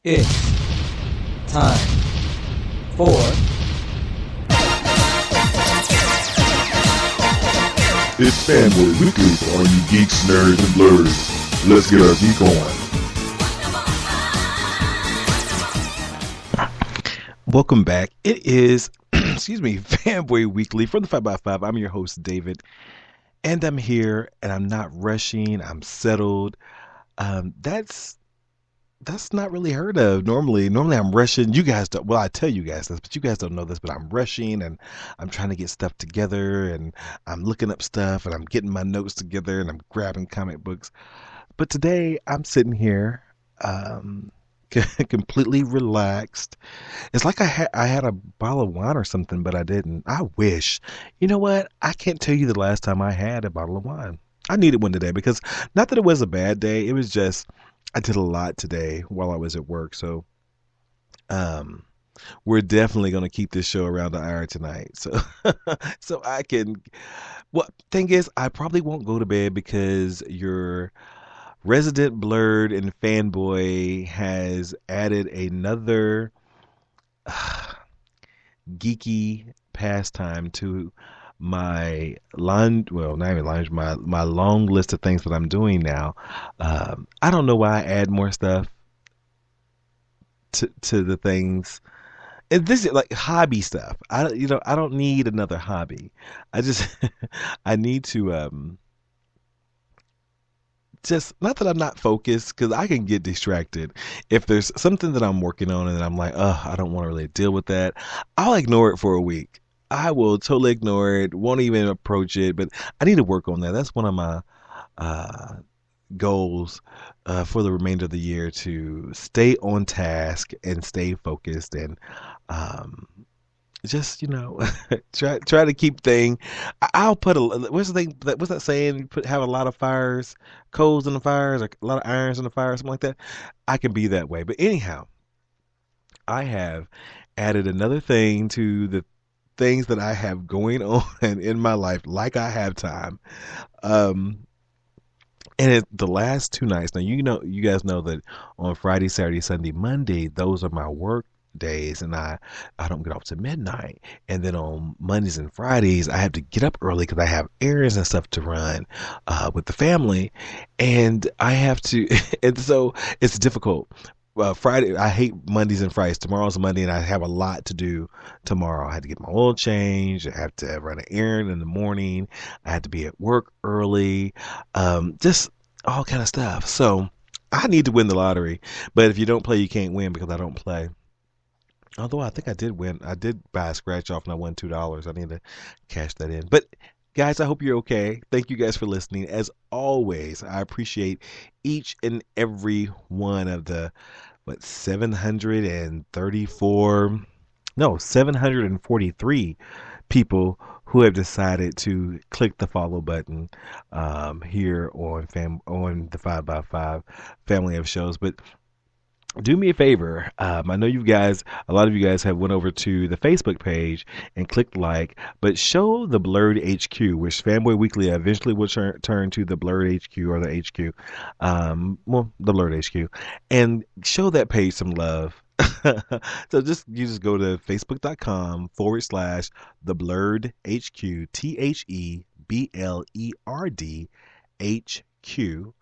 It's time for It's Fanboy Weekly for all you geeks, nerds, and blurs. Let's get our geek on. Welcome back. It is, Fanboy Weekly from the 5x5. I'm your host, David, and I'm here, and I'm not rushing. I'm settled. That's not really heard of normally. Normally, I'm rushing. You guys don't. Well, I tell you guys this, but you guys don't know this. But I'm rushing, and I'm trying to get stuff together, and I'm looking up stuff, and I'm getting my notes together, and I'm grabbing comic books. But today, I'm sitting here. Completely relaxed. It's like I had a bottle of wine or something, but I didn't. I wish. You know what? I can't tell you the last time I had a bottle of wine. I needed one today because not that it was a bad day. It was just I did a lot today while I was at work. So um we're definitely gonna keep this show around the hour tonight. So so I can well thing is I probably won't go to bed because your resident blurred and fanboy has added another geeky pastime to my line, well, not even line, my long list of things that I'm doing now. I don't know why I add more stuff to the things. And this is like hobby stuff. I don't need another hobby. I just I need to just not that I'm not focused because I can get distracted if there's something that I'm working on and I'm like, oh, I don't want to really deal with that. I'll ignore it for a week. I will totally ignore it, won't even approach it, but I need to work on that. That's one of my uh, goals for the remainder of the year to stay on task and stay focused and um, just try to keep I'll put what's the thing what's that saying, you put have a lot of fires, coals in the fires, or a lot of irons in the fire, something like that. I can be that way, but anyhow, I have added another thing to the things that I have going on in my life, like I have time. um and the last 2 nights, now you guys know that on Friday, Saturday, Sunday, Monday, those are my work days, and I don't get off to midnight. And then on Mondays and Fridays, I have to get up early because I have errands and stuff to run with the family, and I have to, and so it's difficult. Friday, I hate Mondays and Fridays. Tomorrow's Monday, and I have a lot to do tomorrow. I had to get my oil changed. I have to run an errand in the morning. I had to be at work early. Just all kind of stuff. So I need to win the lottery. But if you don't play, you can't win because I don't play. Although I think I did win. I did buy a scratch off and I won $2. I need to cash that in. But guys, I hope you're okay. Thank you guys for listening. As always, I appreciate each and every one of the 734, no, 743 people who have decided to click the follow button here on the 5x5 family of shows. But do me a favor. I know a lot of you guys have went over to the Facebook page and clicked like, but show the Blurred HQ, which Fanboy Weekly eventually will turn to the Blurred HQ or the HQ, the Blurred HQ, and show that page some love. So you just go to facebook.com/the Blurred HQ, TheBlerd HQ,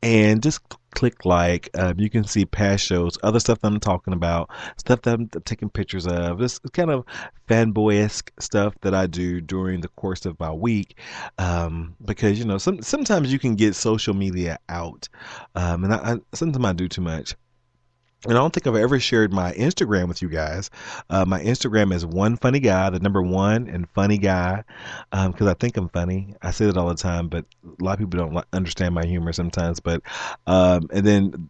and just click like. You can see past shows, other stuff that I'm talking about, stuff that I'm taking pictures of. This kind of fanboy-esque stuff that I do during the course of my week, because sometimes you can get social media out, and sometimes I do too much. And I don't think I've ever shared my Instagram with you guys. My Instagram is one funny guy, the number one and funny guy, because I think I'm funny. I say it all the time, but a lot of people don't understand my humor sometimes. But and then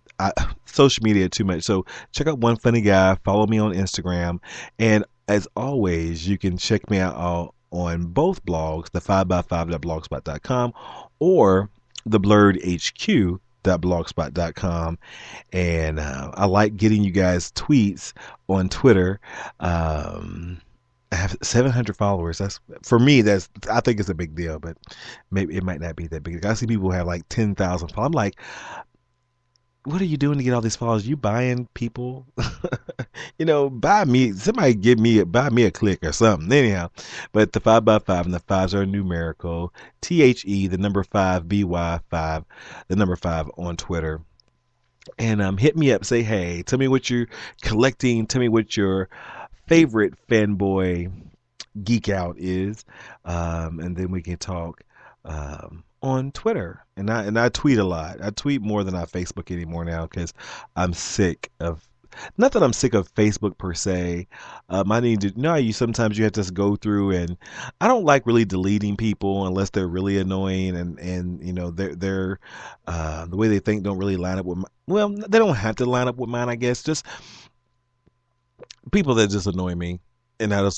social media too much. So check out one funny guy. Follow me on Instagram, and as always, you can check me out on both blogs, the 5x5.blogspot.com or the Blurred HQ blogspot.com. And I like getting you guys tweets on Twitter. I have 700 followers. That's for me. I think it's a big deal, but maybe it might not be that big. I see people who have like 10,000 followers. I'm like, what are you doing to get all these followers? You buying people? Buy me, somebody buy me a click or something. Anyhow, but the 5 by 5 and the fives are numerical. The number 5, BY 5, the number 5 on Twitter. And hit me up, say hey, tell me what you're collecting, tell me what your favorite fanboy geek out is, and then we can talk on Twitter. And I tweet a lot. I tweet more than I Facebook anymore now because I'm sick of. Not that I'm sick of Facebook per se. I need to. No, you sometimes you have to just go through, and I don't like really deleting people unless they're really annoying, and they're the way they think don't really line up with my. Well, they don't have to line up with mine, I guess. Just people that just annoy me, and I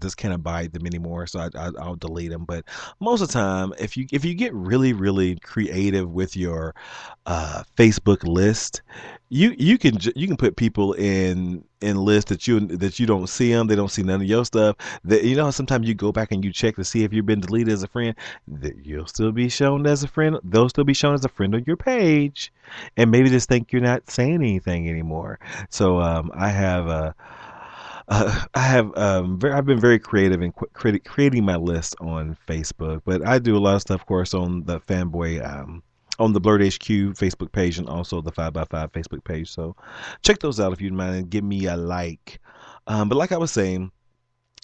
just can't abide them anymore. So I'll delete them. But most of the time, if you get really really creative with your Facebook list, you can put people in lists that you don't see them. They don't see none of your stuff. That sometimes you go back and you check to see if you've been deleted as a friend. That you'll still be shown as a friend. They'll still be shown as a friend on your page, and maybe just think you're not saying anything anymore. So I've been very creative in creating my list on Facebook, but I do a lot of stuff, of course, on the Fanboy, on the Blurred HQ Facebook page, and also the 5 by 5 Facebook page. So check those out if you'd mind, and give me a like. But like I was saying,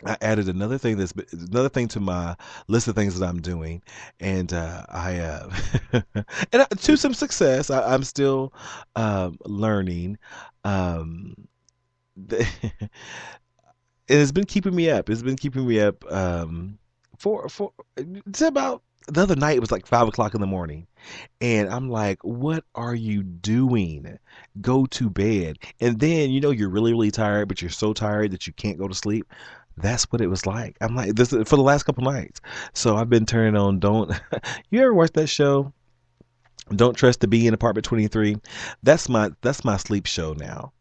I added another thing to my list of things that I'm doing, and to some success. I'm still learning. Um, the, and it's been keeping me up. It's been keeping me up for it's about the other night. It was like 5 o'clock in the morning, and I'm like, "What are you doing? Go to bed." And then you're really really tired, but you're so tired that you can't go to sleep. That's what it was like. I'm like this for the last couple nights. So I've been turning on. Don't you ever watch that show? Don't Trust to Be in Apartment 23. That's my sleep show now.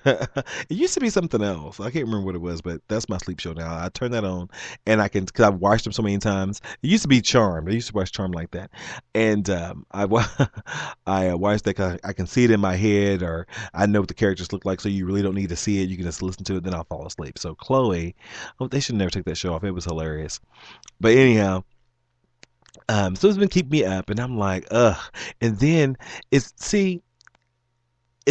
It used to be something else. I can't remember what it was, but that's my sleep show now. I turn that on, and because I've watched them so many times. It used to be Charmed. I used to watch Charmed like that, and I watched that 'cause I can see it in my head, or I know what the characters look like. So you really don't need to see it. You can just listen to it, then I'll fall asleep. So Chloe, oh, they should never take that show off. It was hilarious. But anyhow, so it's been keeping me up, and I'm like, ugh. And then it's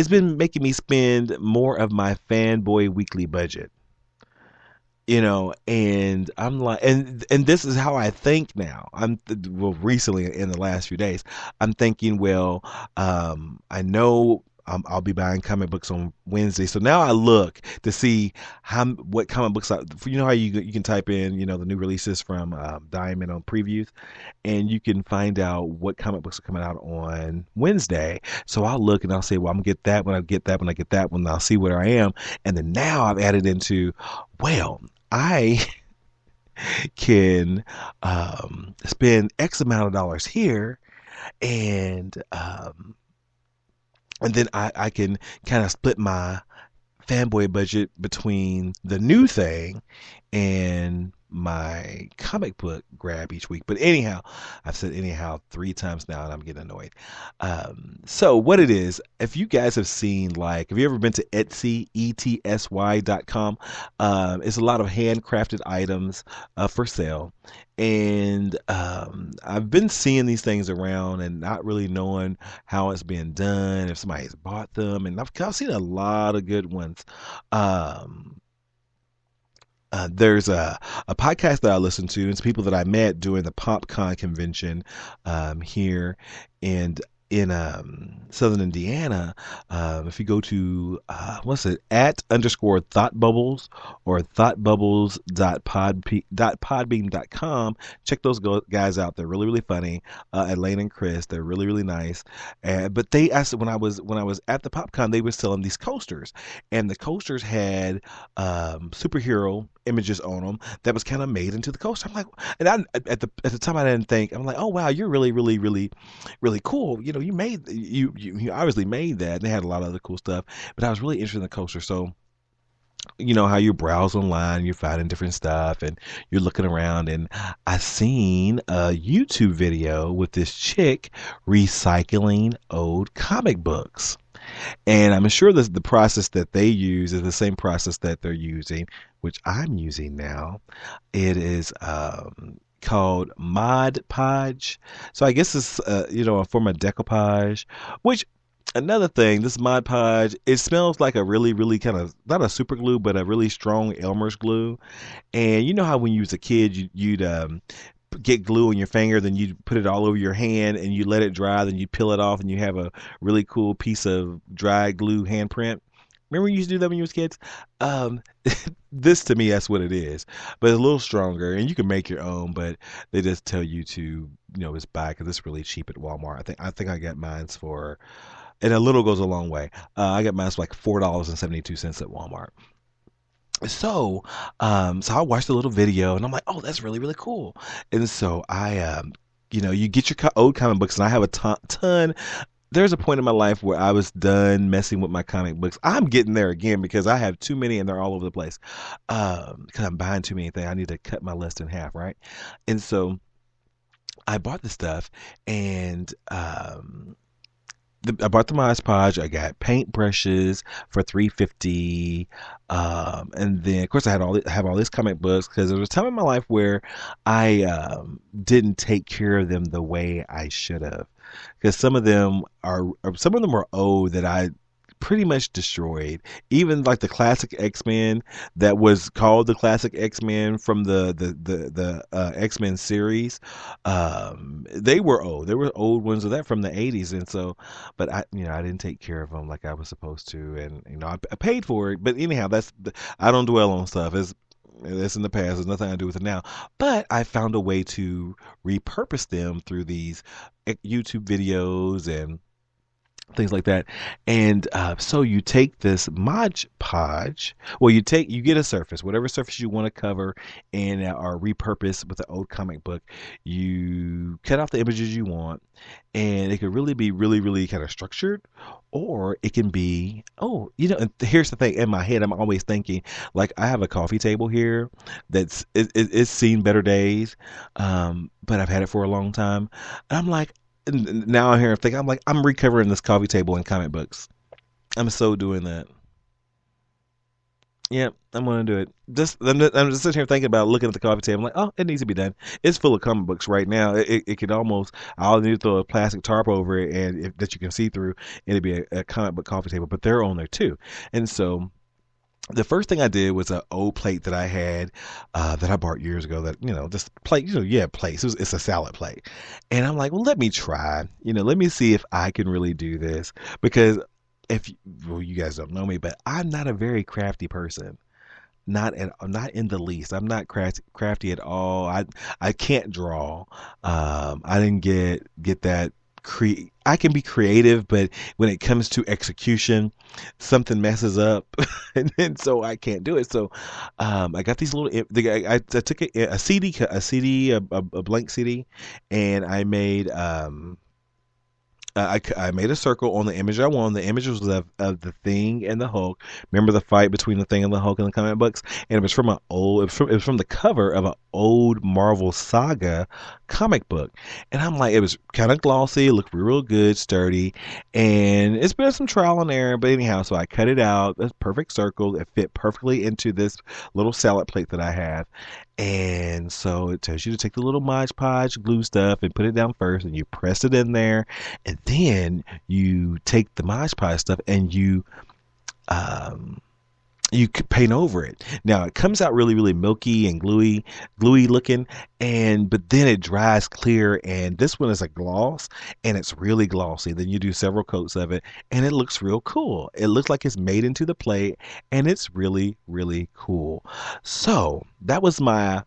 been making me spend more of my fanboy weekly budget. And I'm like, and this is how I think now. Well, recently in the last few days, I'm thinking, well, I know I'll be buying comic books on Wednesday, so now I look to see what comic books how you can type in the new releases from Diamond on previews, and you can find out what comic books are coming out on Wednesday. So I'll look and I'll say, well, I'm gonna get that when I get that when I get that when I'll see where I am, and then now I've added into, well, I can spend X amount of dollars here, and then I can kind of split my fanboy budget between the new thing and my comic book grab each week. But anyhow, I've said anyhow 3 times now, and I'm getting annoyed. So what it is, if you guys have seen, like, have you ever been to Etsy, ETSY.com? It's a lot of handcrafted items for sale. And I've been seeing these things around and not really knowing how it's being done, if somebody's bought them. And I've seen a lot of good ones. Um, there's a podcast that I listen to. It's people that I met during the PopCon convention here in Southern Indiana. If you go to what's it at _ thought bubbles or thoughtbubbles.podbean.com, check those guys out. They're really really funny. Elaine and Chris, they're really really nice. But they asked, when I was at the PopCon, they were selling these coasters, and the coasters had superhero images on them that was kind of made into the coaster. I'm like, and at the time I didn't think. I'm like, oh wow, you're really really really really cool. You obviously made that. And they had a lot of other cool stuff, but I was really interested in the coaster. So you know how you browse online, you're finding different stuff and you're looking around, and I seen a YouTube video with this chick recycling old comic books. And I'm sure that the process that they use is the same process that they're using, which I'm using now. It is called Mod Podge. So I guess it's a form of decoupage. Which another thing, this Mod Podge, it smells like a really, really kind of not a super glue, but a really strong Elmer's glue. And you know how when you was a kid, you'd get glue on your finger, then you put it all over your hand and you let it dry, then you peel it off and you have a really cool piece of dry glue handprint. Remember you used to do that when you was kids? Um, this to me, that's what it is, but it's a little stronger, and you can make your own. But they just tell you to, just buy because it's really cheap at Walmart. I think I got mine's for, and a little goes a long way. I got mine's for like $4.72 at Walmart. So I watched a little video and I'm like, oh, that's really, really cool. And so you get your old comic books, and I have a ton. There's a point in my life where I was done messing with my comic books. I'm getting there again because I have too many and they're all over the place. Because I'm buying too many things. I need to cut my list in half, right? And so I bought the stuff, and I bought the Mod Podge. I got paint brushes for $3.50, and then of course have all these comic books because there was a time in my life where I didn't take care of them the way I should have. Because some of them are old that I pretty much destroyed. Even like the classic X-Men that was called the classic X-Men from the X-Men series. They were old. They were old ones of that from the 80s, and so, but I didn't take care of them like I was supposed to, and I paid for it. But anyhow, I don't dwell on stuff. It's in the past. There's nothing I do with it now. But I found a way to repurpose them through these YouTube videos and things like that. And so you take this Mod Podge. Well, you get a surface, whatever surface you want to cover, and or repurpose with an old comic book. You cut off the images you want, and it could really be really, really kind of structured, or it can be, and here's the thing. In my head, I'm always thinking, like, I have a coffee table here it's seen better days, but I've had it for a long time, and I'm like, now I'm here thinking, I'm recovering this coffee table in comic books. I'm so doing that. Yeah, I'm gonna do it. I'm just sitting here thinking about looking at the coffee table. I'm like, oh, it needs to be done. It's full of comic books right now. It could almost. I'll need to throw a plastic tarp over it, and that you can see through, and it'd be a comic book coffee table. But they're on there too, and so the first thing I did was an old plate that I had that I bought years ago. That this plate, plates. It's a salad plate, and I'm like, well, let me try. Let me see if I can really do this because you guys don't know me, but I'm not a very crafty person. Not in the least. I'm not crafty at all. I can't draw. I didn't get that. I can be creative, but when it comes to execution, something messes up, and then so I can't do it. So I got these little. I took a CD, a blank CD, and I made I made a circle on the image I wanted. The image was of the Thing and the Hulk. Remember the fight between the Thing and the Hulk in the comic books? And it was from it was from the cover of an old Marvel Saga comic book. And I'm like, it was kind of glossy, it looked real good, sturdy, and it's been some trial and error. But anyhow, so I cut it out. It's perfect circle. It fit perfectly into this little salad plate that I have. And so it tells you to take the little Mod Podge glue stuff and put it down first, and you press it in there, and then you take the Mod Podge stuff and um, you could paint over it. Now it comes out really, really milky and gluey looking, but then it dries clear. And this one is a gloss, and it's really glossy. Then you do several coats of it, and it looks real cool. It looks like it's made into the plate, and it's really, really cool. So that was my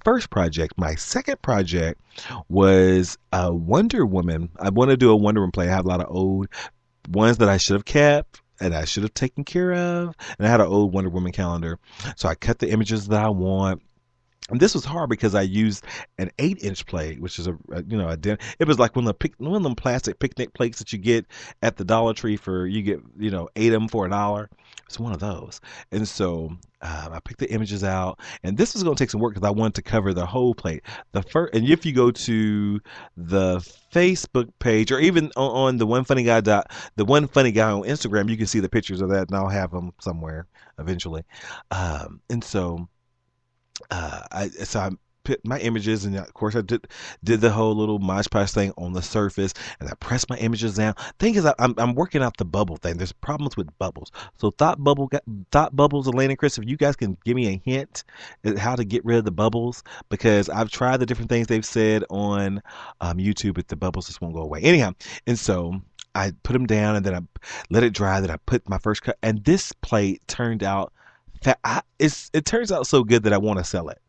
first project. My second project was a Wonder Woman. I want to do a Wonder Woman play. I have a lot of old ones that I should have kept and I should have taken care of. And I had an old Wonder Woman calendar. So I cut the images that I want. And this was hard because I used an 8-inch plate, which is it was like one of them plastic picnic plates that you get at the Dollar Tree you get 8 of them for $1. It's one of those. And so I picked the images out, and this was going to take some work because I wanted to cover the whole plate. The first, and if you go to the Facebook page, or even on the one funny guy on Instagram, you can see the pictures of that, and I'll have them somewhere eventually. And so I put my images, and of course I did the whole little Mod Podge thing on the surface, and I pressed my images down. Thing is, I'm working out the bubble thing. There's problems with bubbles. So Thought Bubbles, Elaine and Chris, if you guys can give me a hint at how to get rid of the bubbles, because I've tried the different things they've said on YouTube, but the bubbles just won't go away. Anyhow, and so I put them down, and then I let it dry. Then I put my first cut, and this plate turned out. It turns out so good that I want to sell it.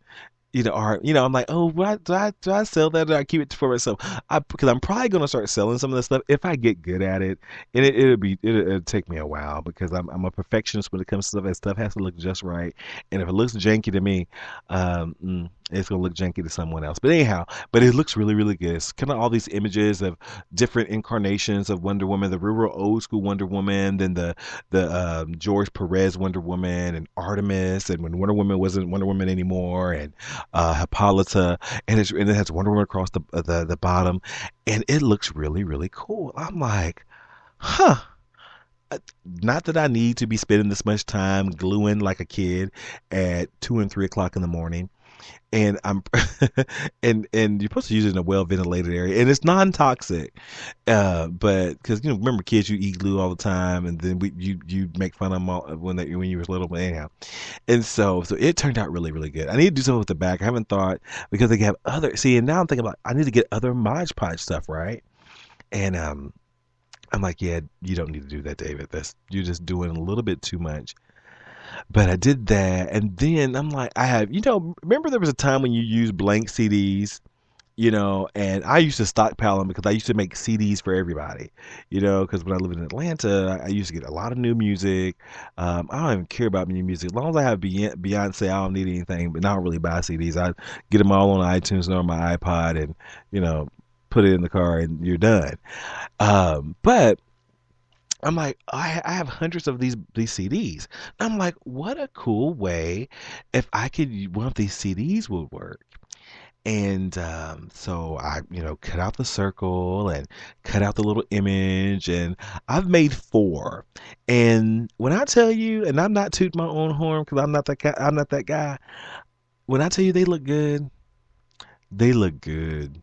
Or I'm like, oh, what do I sell that, or I keep it for myself? Because I'm probably gonna start selling some of this stuff if I get good at it, and it'll take me a while because I'm a perfectionist when it comes to stuff. And stuff has to look just right, and if it looks janky to me, it's gonna look janky to someone else. But anyhow, it looks really really good. It's kind of all these images of different incarnations of Wonder Woman, the real old school Wonder Woman, then the George Perez Wonder Woman, and Artemis, and when Wonder Woman wasn't Wonder Woman anymore, and Hippolyta, and it has Wonder Woman across the bottom, and it looks really really cool. I'm like, huh. Not that I need to be spending this much time gluing like a kid at 2 and 3 o'clock in the morning, and I'm and you're supposed to use it in a well ventilated area, and it's non-toxic, but because remember kids, you eat glue all the time, and then you make fun of them all when you were little. But anyhow, and so it turned out really really good. I need to do something with the back. I haven't thought, because they have other, and now I'm thinking about, I need to get other Mod Podge stuff, right? And I'm like, yeah, you don't need to do that, David. You're just doing a little bit too much. But I did that, and then I'm like, remember there was a time when you used blank CDs, and I used to stockpile them because I used to make CDs for everybody, because when I lived in Atlanta, I used to get a lot of new music. I don't even care about new music. As long as I have Beyonce, I don't need anything, but I don't really buy CDs. I get them all on iTunes or on my iPod, and, put it in the car, and you're done. But I'm like, I have hundreds of these CDs. I'm like, what a cool way if I could, one of these CDs would work. And so I, cut out the circle and cut out the little image, and I've made 4. And when I tell you, and I'm not tooting my own horn because I'm not that guy. I'm not that guy. When I tell you they look good, they look good.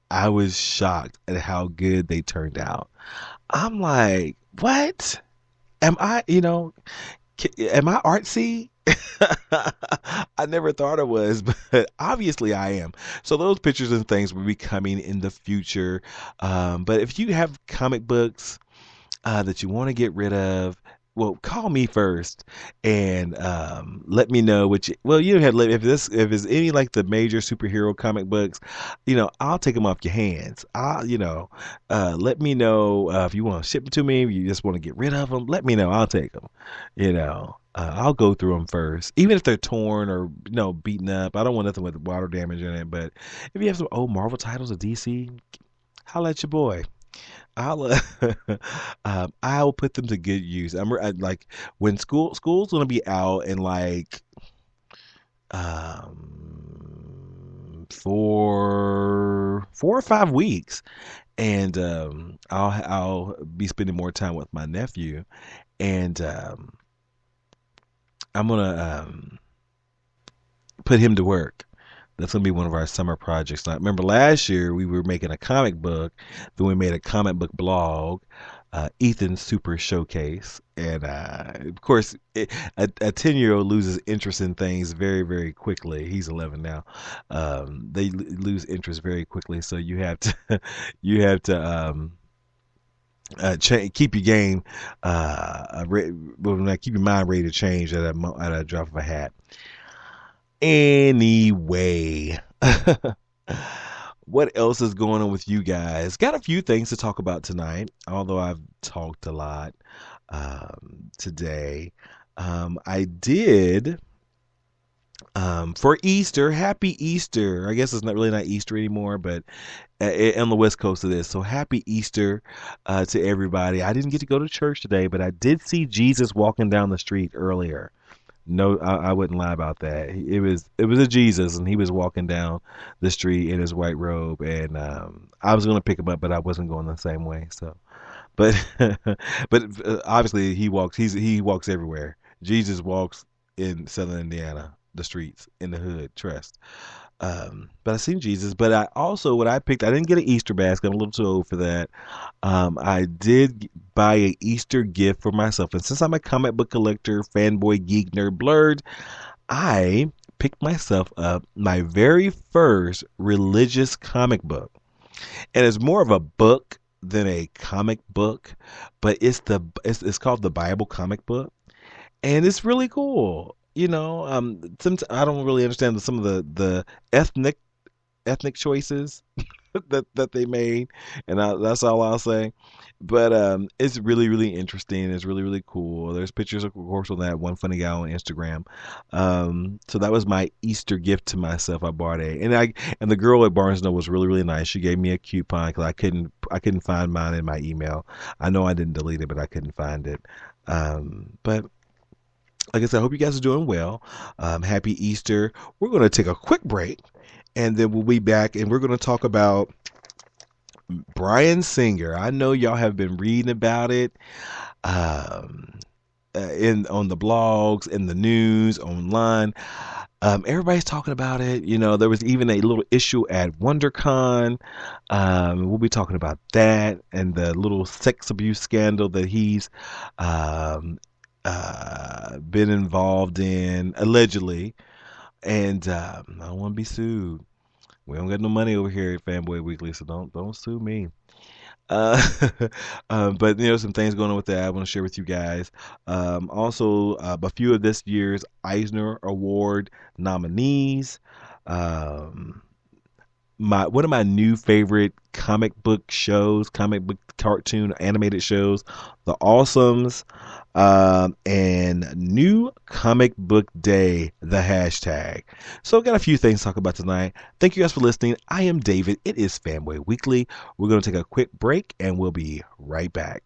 I was shocked at how good they turned out. I'm like, what? Am I, am I artsy? I never thought I was, but obviously I am. So those pictures and things will be coming in the future. But if you have comic books that you want to get rid of, well, call me first and let me know well, you don't have to if it's any like the major superhero comic books, I'll take them off your hands. Let me know if you want to ship them to me, if you just want to get rid of them, let me know. I'll take them. I'll go through them first, even if they're torn or beaten up. I don't want nothing with water damage in it. But if you have some old Marvel titles of DC, holla at your boy. I'll I'll put them to good use. Like when school's gonna be out in like 4 or 5 weeks, and I'll be spending more time with my nephew, and I'm gonna put him to work. That's gonna be one of our summer projects. I remember last year we were making a comic book, then we made a comic book blog, Ethan's Super Showcase, and of course, a 10-year-old loses interest in things very, very quickly. He's 11 now. They lose interest very quickly, so you have to keep your game, keep your mind ready to change at a drop of a hat. Anyway, what else is going on with you guys? Got a few things to talk about tonight, although I've talked a lot today. I did For Easter, happy Easter. I guess it's not really not Easter anymore, but on the West Coast it is. So happy Easter to everybody. I didn't get to go to church today, but I did see Jesus walking down the street earlier. No, I wouldn't lie about that. It was a Jesus, and he was walking down the street in his white robe, and I was going to pick him up, but I wasn't going the same way. So, but obviously he walks everywhere. Jesus walks in Southern Indiana, the streets in the hood, trust. But I seen Jesus. But I also what I picked. I didn't get an Easter basket. I'm a little too old for that. I did buy an Easter gift for myself, and since I'm a comic book collector, fanboy, geek, nerd, blurred, I picked myself up my very first religious comic book, and it's more of a book than a comic book, but it's called the Bible comic book, and it's really cool. Some I don't really understand some of the ethnic choices that they made, and that's all I'll say. But it's really really interesting. It's really really cool. There's pictures, of course, on that one funny guy on Instagram. So that was my Easter gift to myself. I bought and the girl at Barnes Noble was really really nice. She gave me a coupon because I couldn't find mine in my email. I know I didn't delete it, but I couldn't find it. But like I said, I hope you guys are doing well. Happy Easter. We're going to take a quick break, and then we'll be back, and we're going to talk about Bryan Singer. I know y'all have been reading about it on the blogs, in the news, online. Everybody's talking about it. There was even a little issue at WonderCon. We'll be talking about that and the little sex abuse scandal that he's been involved in, allegedly. And I don't want to be sued. We don't got no money over here at Fanboy Weekly, so don't sue me. Uh, but some things going on with that I want to share with you guys. Also, a few of this year's Eisner Award nominees. Um, one of my new favorite comic book shows, comic book cartoon animated shows, The Awesomes, and New Comic Book Day, the hashtag. So I've got a few things to talk about tonight. Thank you guys for listening. I am David. It is Fanboy Weekly. We're going to take a quick break and we'll be right back.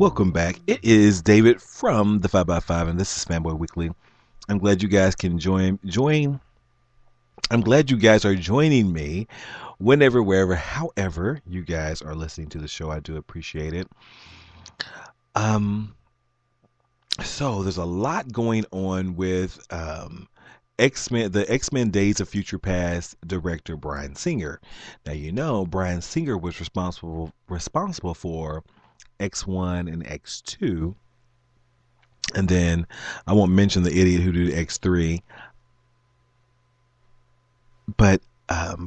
Welcome back. It is David from the 5x5, and this is Fanboy Weekly. I'm glad you guys can join. I'm glad you guys are joining me whenever, wherever, however you guys are listening to the show. I do appreciate it. Um, so there's a lot going on with X-Men, the X-Men Days of Future Past director Bryan Singer. Now you know Bryan Singer was responsible for X1 and X2, and then I won't mention the idiot who did X3, but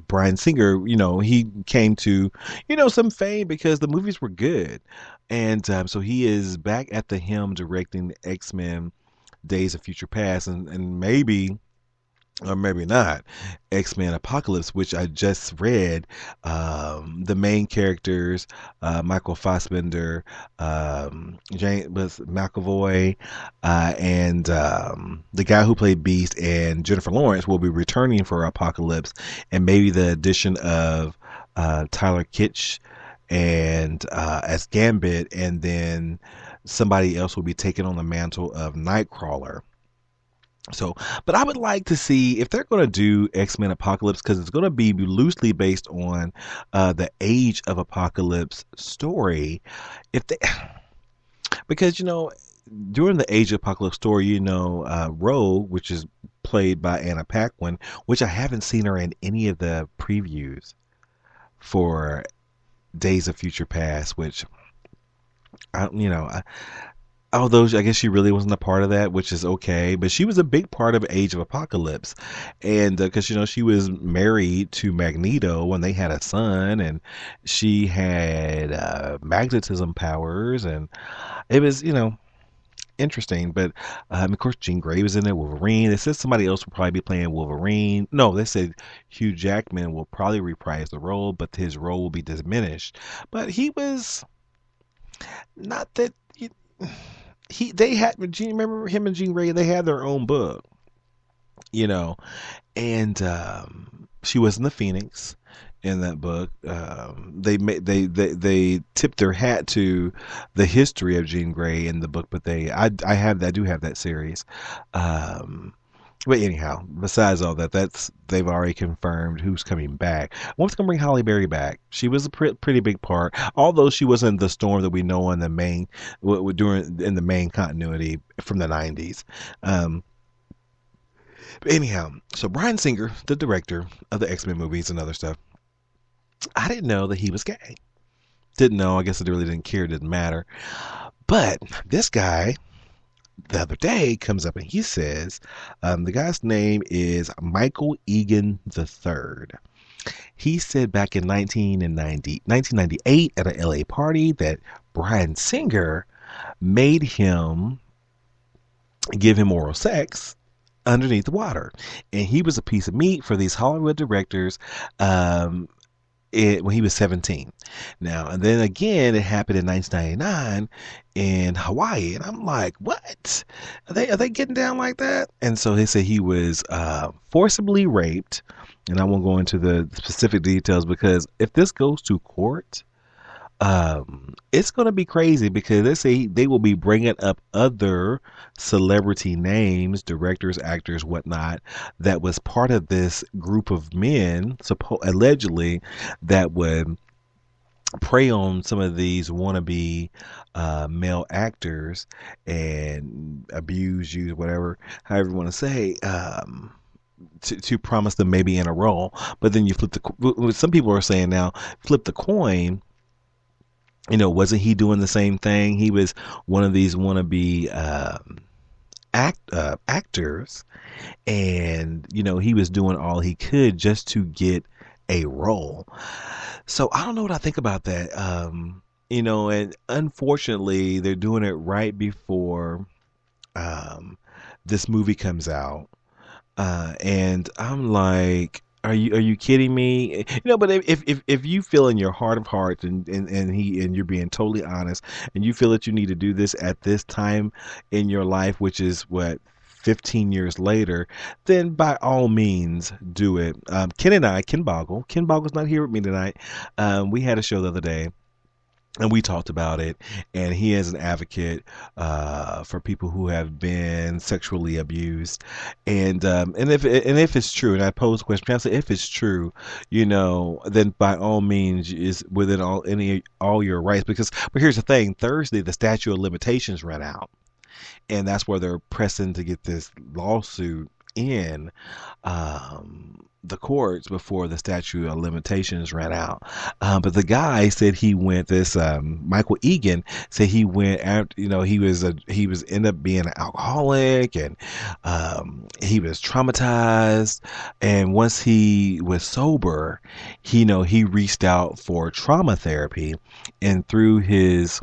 Bryan Singer, he came to, some fame because the movies were good, and so he is back at the helm directing X-Men Days of Future Past, and maybe or maybe not, X-Men Apocalypse, which I just read. The main characters, Michael Fassbender, James McAvoy, and the guy who played Beast, and Jennifer Lawrence will be returning for Apocalypse, and maybe the addition of Tyler Kitsch and as Gambit, and then somebody else will be taking on the mantle of Nightcrawler. So, but I would like to see if they're going to do X-Men Apocalypse, because it's going to be loosely based on the Age of Apocalypse story. If they, because during the Age of Apocalypse story, Rogue, which is played by Anna Paquin, which I haven't seen her in any of the previews for Days of Future Past, which although I guess she really wasn't a part of that, which is okay, but she was a big part of Age of Apocalypse, and because she was married to Magneto when they had a son, and she had magnetism powers, and it was interesting. But of course, Jean Grey was in there. Wolverine. They said somebody else will probably be playing Wolverine. No, they said Hugh Jackman will probably reprise the role, but his role will be diminished. But he was not that. They had, remember him and Jean Grey, they had their own book, and she wasn't the Phoenix in that book. They tipped their hat to the history of Jean Grey in the book, but I do have that series. But anyhow, besides all that, they've already confirmed who's coming back. What's going to bring Halle Berry back? She was a pretty big part, although she wasn't the Storm that we know in the main in the main continuity from the 90s. But anyhow, so Bryan Singer, the director of the X-Men movies and other stuff, I didn't know that he was gay. Didn't know. I guess I really didn't care. It didn't matter. But this guy, the other day, comes up and he says, the guy's name is Michael Egan III. He said back in 1998 at a LA party that Bryan Singer made him give him oral sex underneath the water, and he was a piece of meat for these Hollywood directors when he was 17. Now, and then again, it happened in 1999 in Hawaii, and I'm like, what? Are they getting down like that? And so they say he was forcibly raped, and I won't go into the specific details, because if this goes to court, it's going to be crazy, because they say they will be bringing up other celebrity names, directors, actors, whatnot, that was part of this group of men, allegedly, that would prey on some of these wannabe male actors and abuse, use, whatever, however you want to say, to promise them maybe in a role. But then you some people are saying now, flip the coin. Wasn't he doing the same thing? He was one of these wannabe actors, and he was doing all he could just to get a role. So I don't know what I think about that. And unfortunately, they're doing it right before this movie comes out, and I'm like, are you kidding me? But if you feel in your heart of hearts, and you're being totally honest, and you feel that you need to do this at this time in your life, which is what, 15 years later, then by all means do it. Ken Boggle's not here with me tonight. We had a show the other day, and we talked about it, and he is an advocate for people who have been sexually abused, and if it's true, and I pose the question, I say if it's true, then by all means is within all your rights. But here's the thing: Thursday the statute of limitations ran out, and that's where they're pressing to get this lawsuit in the courts before the statute of limitations ran out. But the guy said he went. This Michael Egan said he went after. He was ended up being an alcoholic, and he was traumatized. And once he was sober, he reached out for trauma therapy, and through his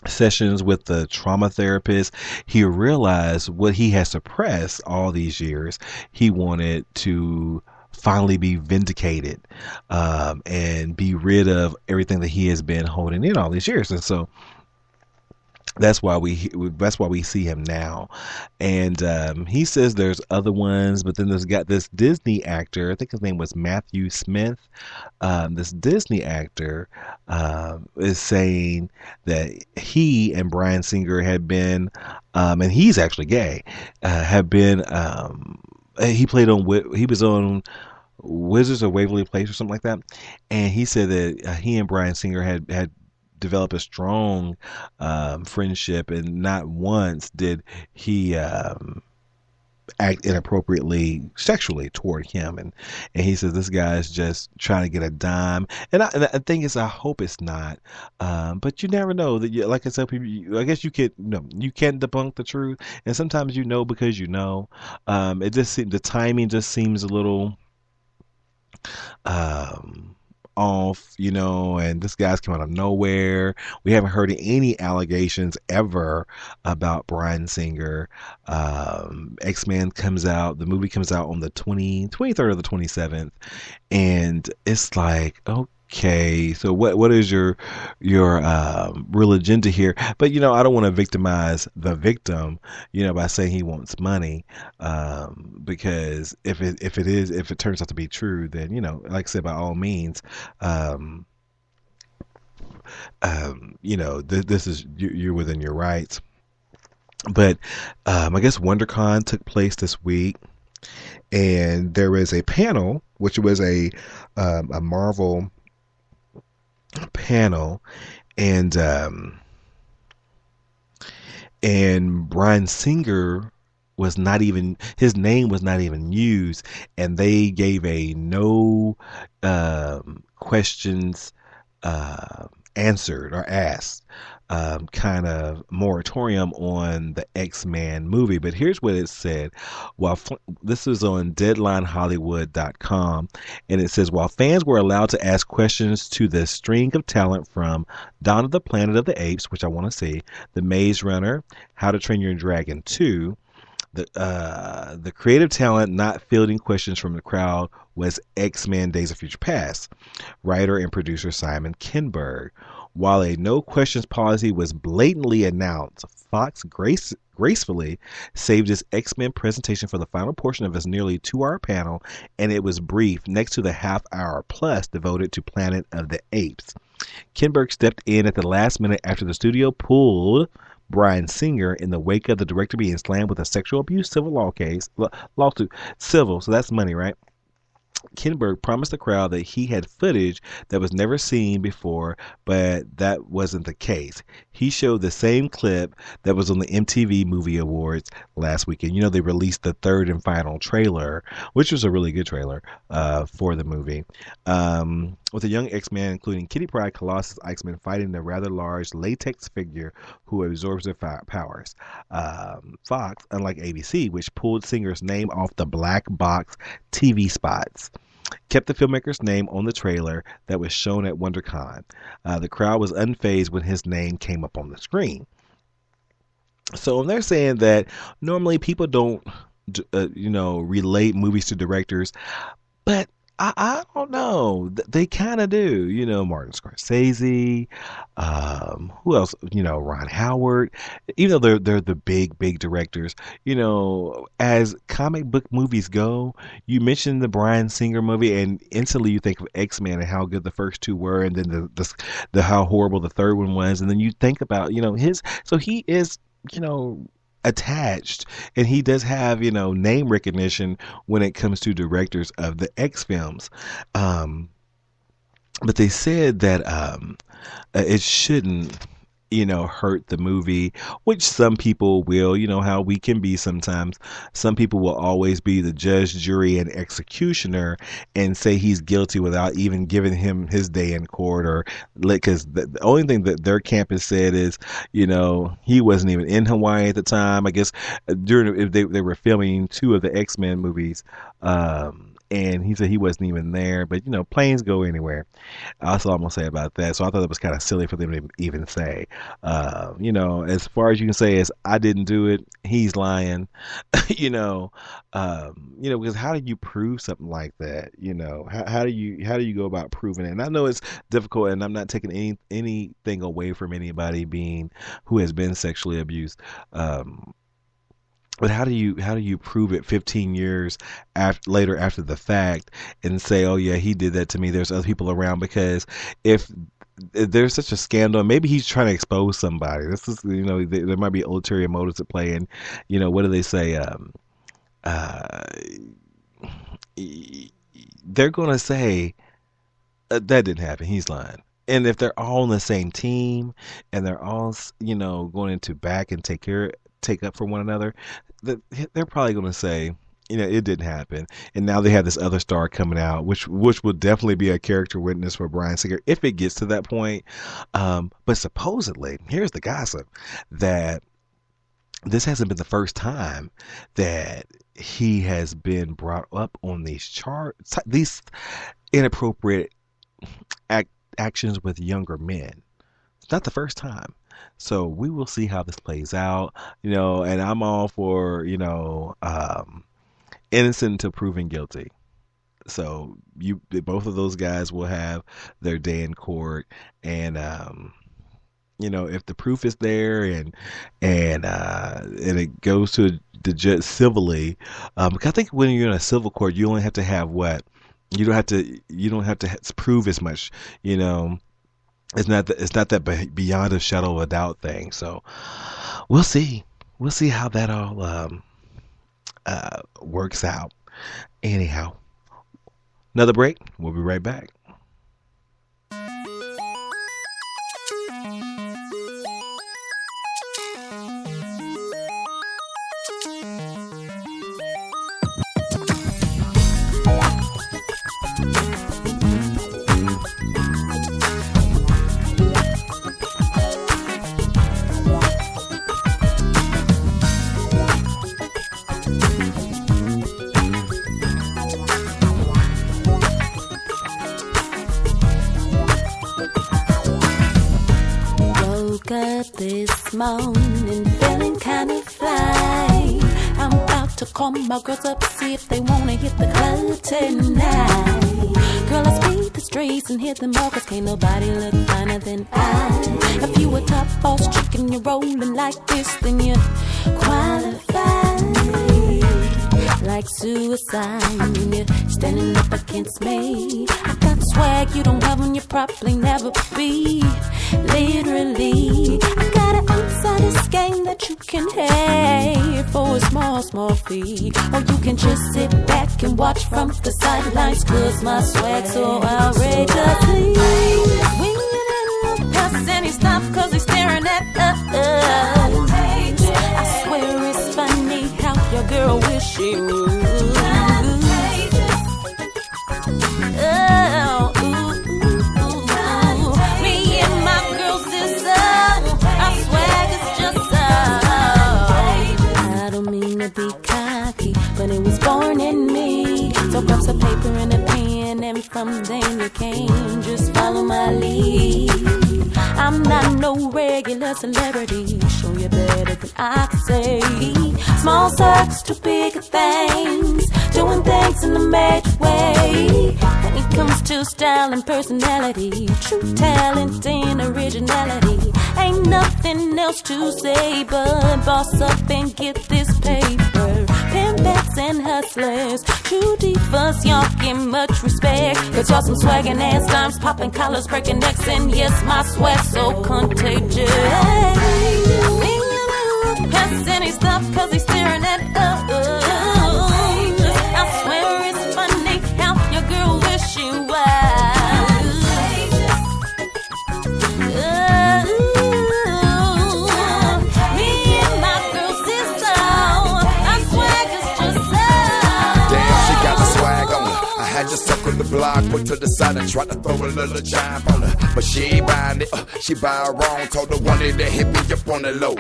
sessions with the trauma therapist, he realized what he had suppressed all these years. He wanted to finally be vindicated, and be rid of everything that he has been holding in all these years. And so that's why we see him now. And he says there's other ones, but then there's got this Disney actor, I think his name was Matthew Smith. This Disney actor is saying that he and Bryan Singer had been, and he's actually gay, have been, he was on Wizards of Waverly Place or something like that. And he said that he and Bryan Singer had developed a strong friendship, and not once did he act inappropriately sexually toward him. And he says this guy is just trying to get a dime. And the thing is, I hope it's not. But you never know. That like I said, people, I guess you can't debunk the truth, and sometimes because it just the timing just seems a little off, and this guy's come out of nowhere. We haven't heard any allegations ever about Bryan Singer. Xmen comes out, the movie comes out on the 23rd or the 27th, and it's like, okay, so what is your real agenda here? But I don't want to victimize the victim, by saying he wants money, because if it turns out to be true, then like I said, by all means, this is you're within your rights. But I guess WonderCon took place this week, and there was a panel, which was a Marvel panel, and Bryan Singer his name was not even used, and they gave a no questions answered or asked kind of moratorium on the X-Men movie. But here's what it said. This is on DeadlineHollywood.com, and it says, while fans were allowed to ask questions to the string of talent from Dawn of the Planet of the Apes, which I want to see, The Maze Runner, How to Train Your Dragon 2, the creative talent not fielding questions from the crowd was X-Men Days of Future Past writer and producer Simon Kinberg. While a no questions policy was blatantly announced, Fox gracefully saved his X-Men presentation for the final portion of his nearly 2-hour panel, and it was brief next to the half-hour plus devoted to Planet of the Apes. Kinberg stepped in at the last minute after the studio pulled Bryan Singer in the wake of the director being slammed with a sexual abuse lawsuit. Civil, so that's money, right? Kinberg promised the crowd that he had footage that was never seen before, but that wasn't the case. He showed the same clip that was on the MTV Movie Awards last weekend. They released the third and final trailer, which was a really good trailer for the movie, with a young X-Man, including Kitty Pryde, Colossus, X-Men fighting the rather large latex figure who absorbs their powers. Fox, unlike ABC, which pulled Singer's name off the black box TV spots, kept the filmmaker's name on the trailer that was shown at WonderCon. The crowd was unfazed when his name came up on the screen. So they're saying that normally people don't, relate movies to directors, but I don't know. They kind of do. Martin Scorsese, who else? Ron Howard. Even though they're the big directors, as comic book movies go, you mentioned the Bryan Singer movie, and instantly you think of X-Men and how good the first two were, and then the how horrible the third one was, and then you think about his. So he is you know attached, and he does have name recognition when it comes to directors of the X films. um but they said that it shouldn't hurt the movie, which some people will. How we can be sometimes. Some people will always be the judge, jury, and executioner and say he's guilty without even giving him his day in court, or because the only thing that their camp has said is he wasn't even in Hawaii at the time. I guess during if they were filming two of the X-Men movies. And he said he wasn't even there, but planes go anywhere. That's all I'm gonna say about that. So I thought it was kind of silly for them to even say. As far as you can say is I didn't do it. He's lying. Because how do you prove something like that? How do you go about proving it? And I know it's difficult, and I'm not taking anything away from anybody being who has been sexually abused. But how do you prove it 15 years later after the fact and say, oh yeah, he did that to me? There's other people around, because if there's such a scandal, maybe he's trying to expose somebody. This is there might be ulterior motives at play, and what do they say? Uh, they're gonna say that didn't happen. He's lying. And if they're all on the same team and they're all going into back and take up for one another, they're probably going to say, it didn't happen. And now they have this other star coming out, which will definitely be a character witness for Bryan Singer if it gets to that point. But supposedly, here's the gossip, that this hasn't been the first time that he has been brought up on these inappropriate actions with younger men. It's not the first time. So we will see how this plays out, and I'm all for, innocent until proven guilty. So both of those guys will have their day in court, and if the proof is there, and it goes to the judge civilly, because I think when you're in a civil court, you only have to have what? You don't have to prove as much, It's not that beyond a shadow of a doubt thing. So we'll see. We'll see how that all works out. Anyhow, another break. We'll be right back. This morning feeling kind of fly. I'm about to call my girls up, see if they wanna hit the club tonight. Girl, let's beat the streets and hit them all, cause can't nobody look finer than I. If you a top boss chick and you're rolling like this, then you qualify. Like suicide when you're standing up against me. I got swag you don't have and you probably never be. Literally, I got an outside this game that you can have for a small fee. Or you can just sit back and watch from the sidelines, cause my swag's so outrageous. When you're in the past and he stops cause he's staring at us. I swear it's funny how your girl wish she would. But it was born in me. So grab some paper and a pen, and from then you can just follow my lead. I'm not no regular celebrity, show you better than I can say. Small circles to bigger things, doing things in a major way. comes to style and personality, true talent and originality, ain't nothing else to say but boss up and get this paper. Pinbacks and hustlers, true divas, y'all get much respect. Cause y'all some swaggin' ass dimes, popping collars, breaking necks, and yes, my swag so contagious. Pass any stuff cause he's staring at us. I swear it's funny how your girl wish you was. Me and my girl sister, our swag is just so. Damn, she got the swag on her. I had just circled the block, put to the side and tried to throw a little jive on her. But she ain't buying it, she buy it wrong. Told her one day to hit me up on the low.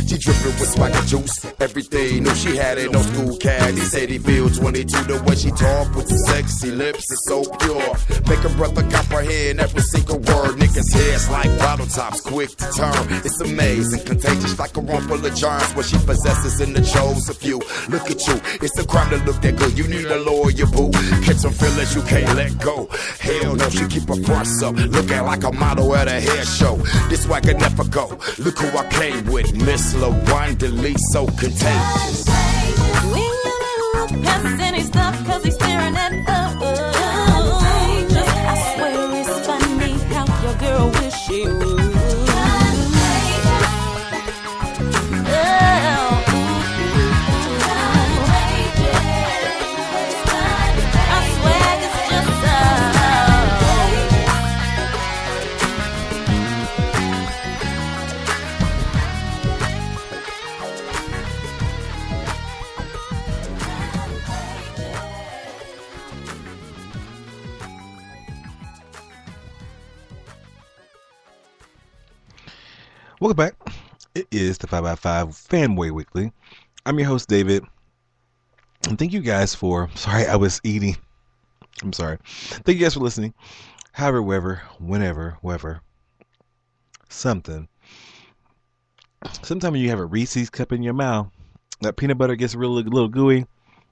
She drippin' with swagger juice, everything. Knew she had it, no school caddy. Said he feel 22, the way she talk with the sexy lips is so pure. Make a brother comprehend every single word. Niggas' heads like bottle tops, quick to turn. It's amazing, contagious like a room full of germs. What she possesses in the chose of you. Look at you, it's a crime to look that good. You need a lawyer, boo. Catch some feelings you can't let go. Hell no, she keep her fronts up, looking like a model at a hair show. This swagger never go. Look who I came with, Miss LaWanda, so contagious. Pass any stuff cause he's staring at us. I swear it's funny how your girl wish she would. Welcome back. It is the 5x5 Fanboy Weekly. I'm your host, David. And thank you guys for, sorry, I was eating. I'm sorry. Thank you guys for listening. However, wherever, whenever, wherever. Sometimes when you have a Reese's cup in your mouth, that peanut butter gets a little gooey,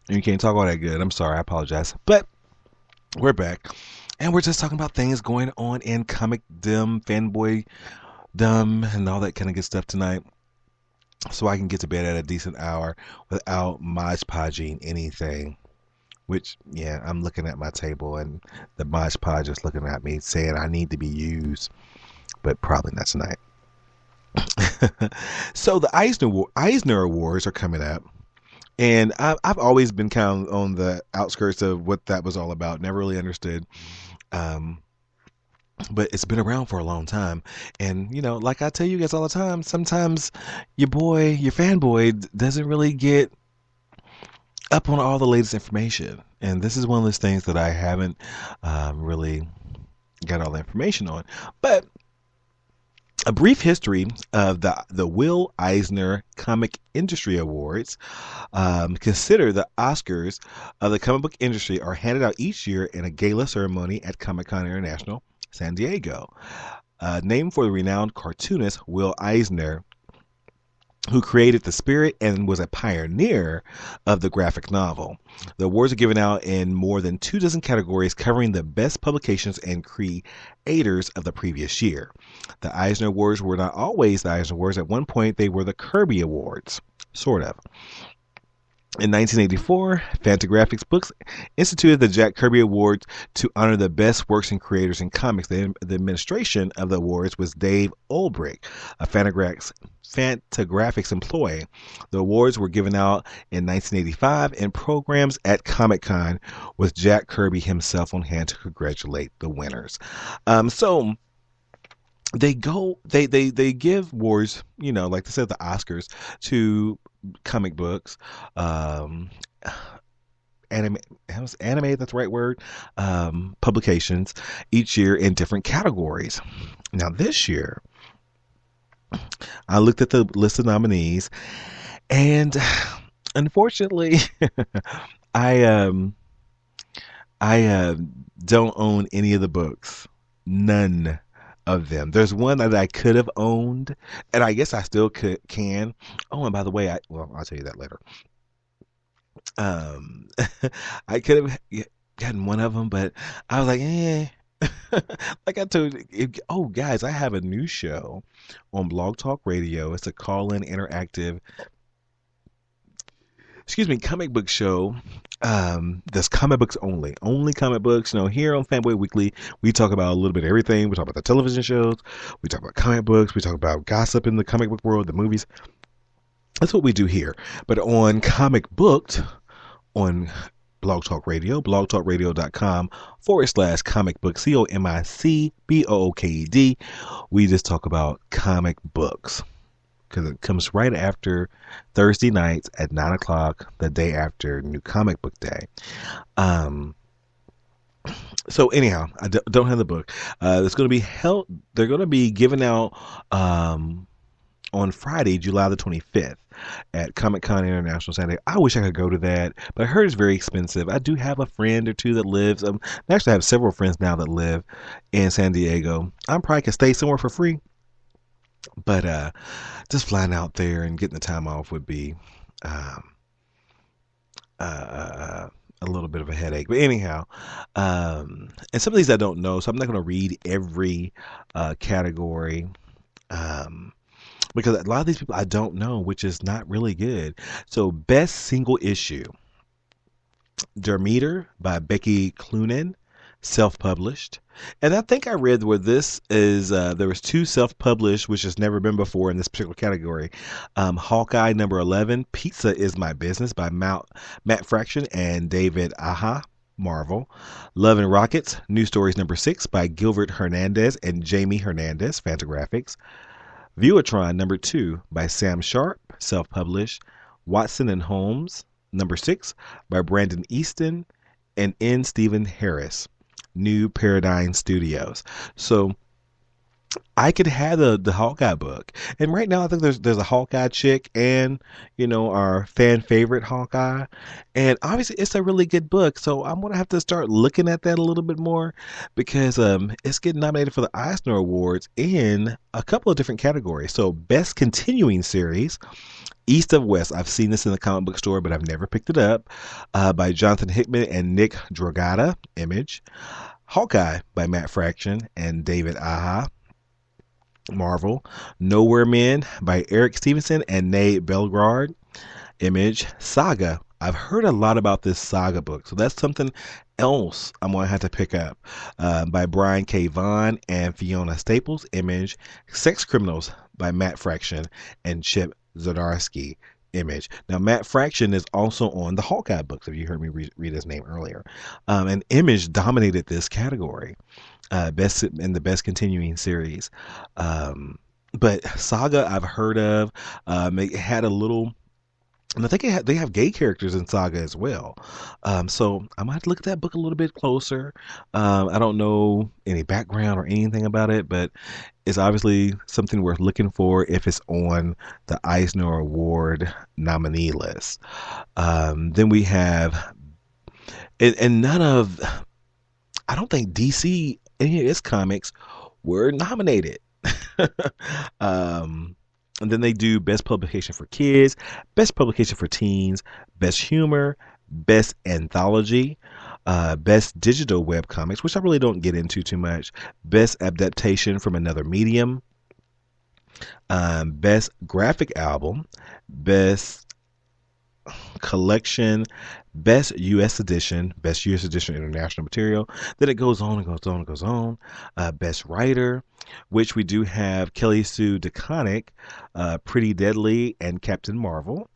and you can't talk all that good. I'm sorry, I apologize. But we're back. And we're just talking about things going on in comicdom, fanboy dumb, and all that kind of good stuff tonight, so I can get to bed at a decent hour without Mod Podging anything. Which, yeah, I'm looking at my table and the Mod Podge is looking at me saying I need to be used, but probably not tonight. So the Eisner Awards are coming up, and I've always been kind of on the outskirts of what that was all about. Never really understood. But it's been around for a long time. And, you know, like I tell you guys all the time, sometimes your fanboy, doesn't really get up on all the latest information. And this is one of those things that I haven't really got all the information on. But a brief history of the Will Eisner Comic Industry Awards. Consider the Oscars of the comic book industry are handed out each year in a gala ceremony at Comic-Con International, San Diego. Named for the renowned cartoonist Will Eisner, who created the spirit and was a pioneer of the graphic novel. The awards are given out in more than 24 categories covering the best publications and creators of the previous year. The Eisner Awards were not always the Eisner Awards. At one point, they were the Kirby Awards, sort of. In 1984, Fantagraphics Books instituted the Jack Kirby Awards to honor the best works and creators in comics. The administration of the awards was Dave Ulbrich, a Fantagraphics employee. The awards were given out in 1985 in programs at Comic-Con, with Jack Kirby himself on hand to congratulate the winners. So they give awards, you know, like they said, the Oscars, to comic books, anime, that's the right word, publications each year in different categories. Now this year, I looked at the list of nominees, and unfortunately, I don't own any of the books. None of them. There's one that I could have owned, and I guess I still can. Oh, and by the way, I'll tell you that later. I could have gotten one of them, but I was like, eh. Like I told you, oh guys, I have a new show on Blog Talk Radio. It's a call-in interactive, comic book show. That's comic books only comic books. Here on Fanboy Weekly, we talk about a little bit of everything. We talk about the television shows, we talk about comic books, we talk about gossip in the comic book world, the movies. That's what we do here. But on Comic Booked, on Blog Talk Radio, blogtalkradio.com/comic book, COMICBOOKED. We just talk about comic books because it comes right after Thursday nights at 9 o'clock, the day after New Comic Book Day. So anyhow, I don't have the book. It's going to be held. They're going to be given out on Friday, July the 25th at Comic-Con International San Diego. I wish I could go to that, but I heard it's very expensive. I do have a friend or two that lives. I actually have several friends now that live in San Diego. I probably could stay somewhere for free, but just flying out there and getting the time off would be a little bit of a headache. But anyhow, and some of these I don't know, so I'm not going to read every category. Because a lot of these people I don't know, which is not really good. So, best single issue, Dermeter by Becky Cloonan, self-published. And I think I read where this is, there was 2 self-published, which has never been before in this particular category. Hawkeye number 11, Pizza is My Business by Matt Fraction and David Aja, Marvel. Love and Rockets, New Stories number 6 by Gilbert Hernandez and Jamie Hernandez, Fantagraphics. Viewertron number 2 by Sam Sharp, self-published. Watson and Holmes number 6 by Brandon Easton and N. Stephen Harris, New Paradigm Studios. So I could have the Hawkeye book, and right now I think there's a Hawkeye chick and our fan favorite Hawkeye, and obviously it's a really good book. So I'm gonna have to start looking at that a little bit more because it's getting nominated for the Eisner Awards in a couple of different categories. So best continuing series, East of West. I've seen this in the comic book store, but I've never picked it up. By Jonathan Hickman and Nick Dragotta, Image. Hawkeye by Matt Fraction and David Aja, Marvel. Nowhere Men by Eric Stevenson and Nate Belgrad, Image. Saga. I've heard a lot about this Saga book, so that's something else I'm going to have to pick up. By Brian K. Vaughan and Fiona Staples, Image. Sex Criminals by Matt Fraction and Chip Zdarsky, Image. Now, Matt Fraction is also on the Hawkeye books, if you heard me read his name earlier. And Image dominated this category. Best in the best continuing series. But Saga I've heard of. It had a little, and I think they have gay characters in Saga as well. So I might have to look at that book a little bit closer. I don't know any background or anything about it, but it's obviously something worth looking for if it's on the Eisner Award nominee list. Then we have, and none of, I don't think DC, any of its comics were nominated. And then they do best publication for kids, best publication for teens, best humor, best anthology, best digital web comics, which I really don't get into too much, best adaptation from another medium, best graphic album, best collection, best U.S. edition, best U.S. edition international material. Then it goes on and goes on and goes on. Best writer, which we do have Kelly Sue DeConnick, Pretty Deadly, and Captain Marvel.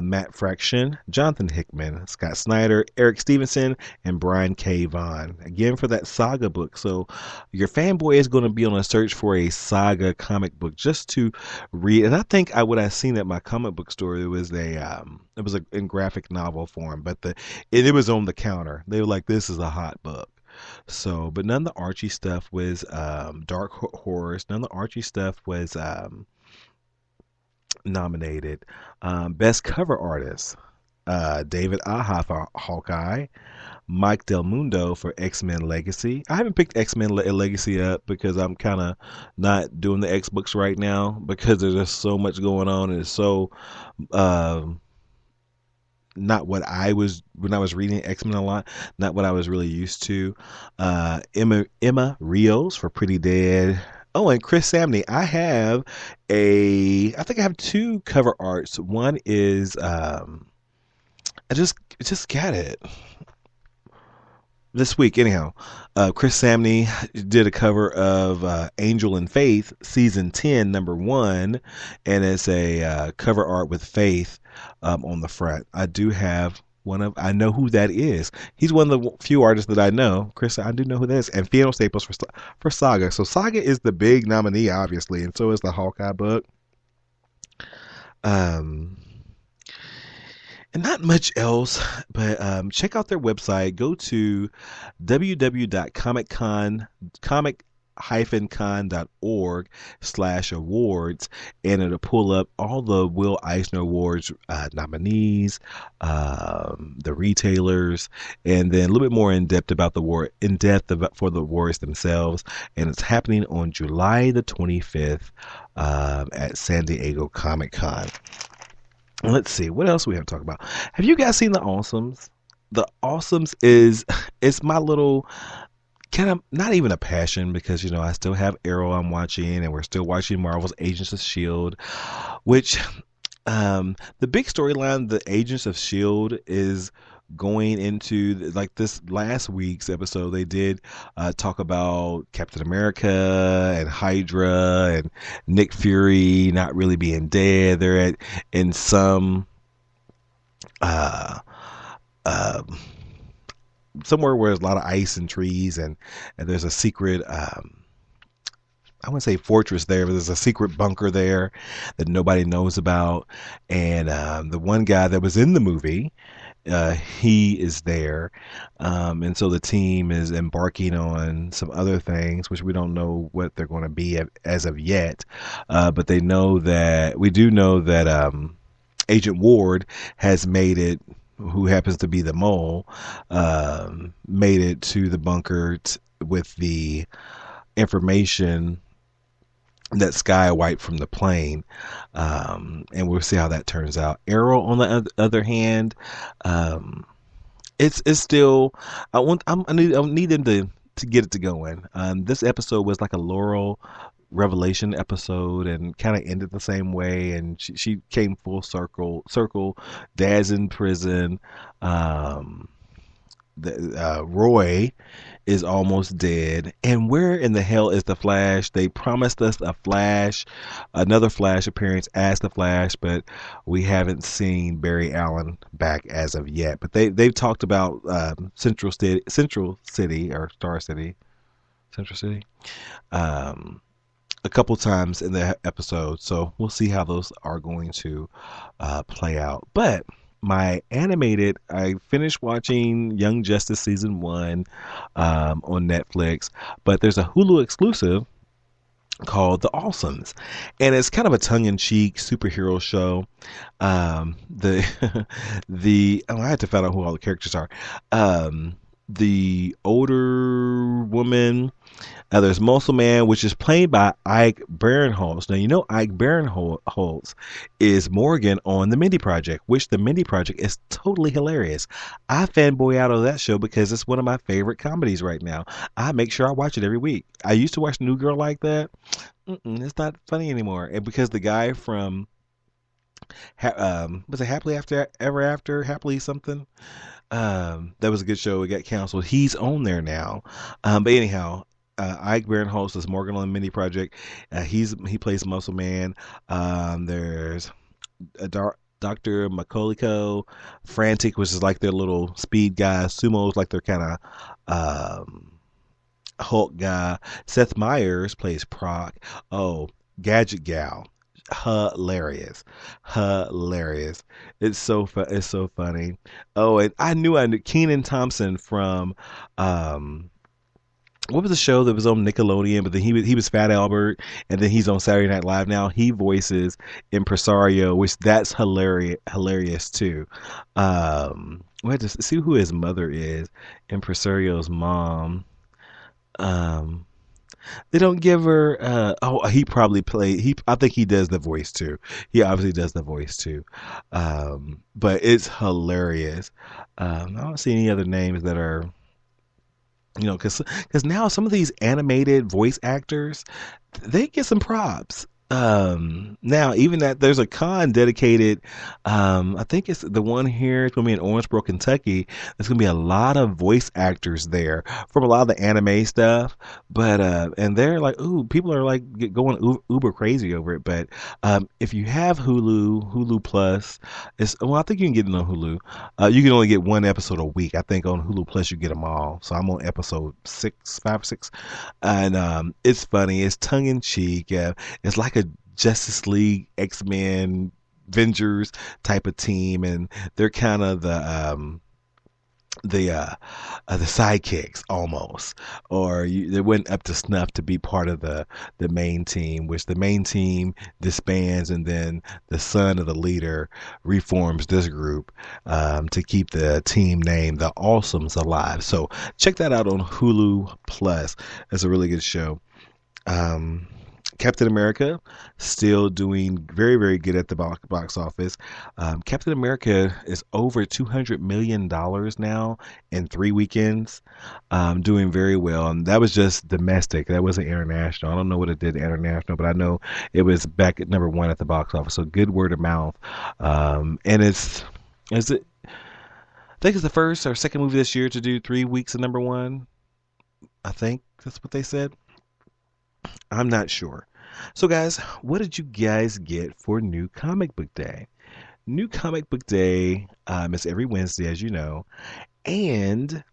Matt Fraction, Jonathan Hickman, Scott Snyder, Eric Stevenson, and Brian K. Vaughan. Again, for that Saga book. So your fanboy is going to be on a search for a Saga comic book just to read. And I think I would have seen at my comic book store. It was in graphic novel form, but it was on the counter. They were like, "This is a hot book." So, but none of the Archie stuff was dark horrors. None of the Archie stuff was nominated. Best cover artist, David Aja for Hawkeye, Mike Del Mundo for Xmen Legacy. I haven't picked Xmen Legacy up because I'm kind of not doing the X books right now because there's just so much going on and it's so not what I was when I was reading Xmen a lot, not what I was really used to. Emma Rios for Pretty Dead. Oh, and Chris Samney. I think I have two cover arts. One is I just got it this week. Anyhow, Chris Samney did a cover of Angel and Faith season 10 number 1, and it's a cover art with Faith on the front. I I know who that is. He's one of the few artists that I know. Chris, I do know who that is. And Fiona Staples for Saga. So Saga is the big nominee, obviously, and so is the Hawkeye book. And not much else, but check out their website. Go to www.comic-con.org/awards, and it'll pull up all the Will Eisner Awards nominees, the retailers, and then a little bit more in depth for the awards themselves. And it's happening on July the 25th at San Diego Comic-Con. Let's see, what else we have to talk about. Have you guys seen The Awesomes? The Awesomes it's my little kind of, not even a passion, because I still have Arrow I'm watching, and we're still watching Marvel's Agents of S.H.I.E.L.D., which the big storyline, the Agents of S.H.I.E.L.D. is going into, like, this last week's episode. They did talk about Captain America and Hydra and Nick Fury not really being dead. They're in some somewhere where there's a lot of ice and trees, and there's a secret I wouldn't say fortress there, but there's a secret bunker there that nobody knows about. And the one guy that was in the movie, he is there, and so the team is embarking on some other things, which we don't know what they're going to be as of yet, but we do know that Agent Ward has made it, who happens to be the mole, made it to the bunker with the information that Sky wiped from the plane, and we'll see how that turns out. Arrow, on the other hand, it's still, I need them to get it to going. This episode was like a Laurel Revelation episode, and kind of ended the same way, and she came full circle. Dad's in prison. Roy is almost dead, and where in the hell is the Flash? They promised us another Flash appearance as the Flash, but we haven't seen Barry Allen back as of yet. But they've talked about Central City or Star City, Central City, a couple times in the episode, so we'll see how those are going to play out. But I finished watching Young Justice season 1 on Netflix, but there's a Hulu exclusive called The Awesomes, and it's kind of a tongue-in-cheek superhero show. I had to find out who all the characters are. The older woman, there's Muscle Man, which is played by Ike Barinholtz. Now, Ike Barinholtz is Morgan on The Mindy Project, which The Mindy Project is totally hilarious. I fanboy out of that show because it's one of my favorite comedies right now. I make sure I watch it every week. I used to watch New Girl like that. It's not funny anymore. And because the guy from was it Happily Ever After, Happily something? That was a good show. It got canceled. He's on there now. But anyhow, Ike Barinholtz is Morgan on the Mindy Project. He plays Muscle Man. There's Dr. Makoliko, Frantic, which is like their little speed guy. Sumo's like their kind of Hulk guy. Seth Meyers plays Proc. Oh, Gadget Gal. Hilarious. It's so funny. Oh, and I knew Kenan Thompson from what was the show that was on Nickelodeon, but then he was Fat Albert, and then he's on Saturday Night Live now. He voices Impresario, which that's hilarious too. We had to see who his mother is. Impresario's mom. They don't give her. He probably played. I think he does the voice too. He obviously does the voice too. But it's hilarious. I don't see any other names that are, because now some of these animated voice actors, they get some props. Now even that there's a con dedicated, I think it's the one here. It's gonna be in Orangeburg, Kentucky. There's gonna be a lot of voice actors there from a lot of the anime stuff. But and they're like, ooh, people are like going uber crazy over it. But if you have Hulu Plus, I think you can get it on Hulu. You can only get one episode a week. I think on Hulu Plus you get them all. So I'm on episode 5 or 6, and it's funny. It's tongue in cheek. It's like a Justice League, Xmen, Avengers type of team, and they're kind of the sidekicks almost, or they went up to snuff to be part of the main team, which the main team disbands, and then the son of the leader reforms this group to keep the team name the Awesomes alive. So check that out on Hulu Plus. It's a really good show. Captain America still doing very, very good at the box office. Captain America is over $200 million now in 3 weekends, doing very well. And that was just domestic. That wasn't international. I don't know what it did international, but I know it was back at number 1 at the box office. So good word of mouth. And I think it's the first or second movie this year to do 3 weeks at number 1. I think that's what they said. I'm not sure. So guys, what did you guys get for New Comic Book Day? New Comic Book Day is every Wednesday, as you know, and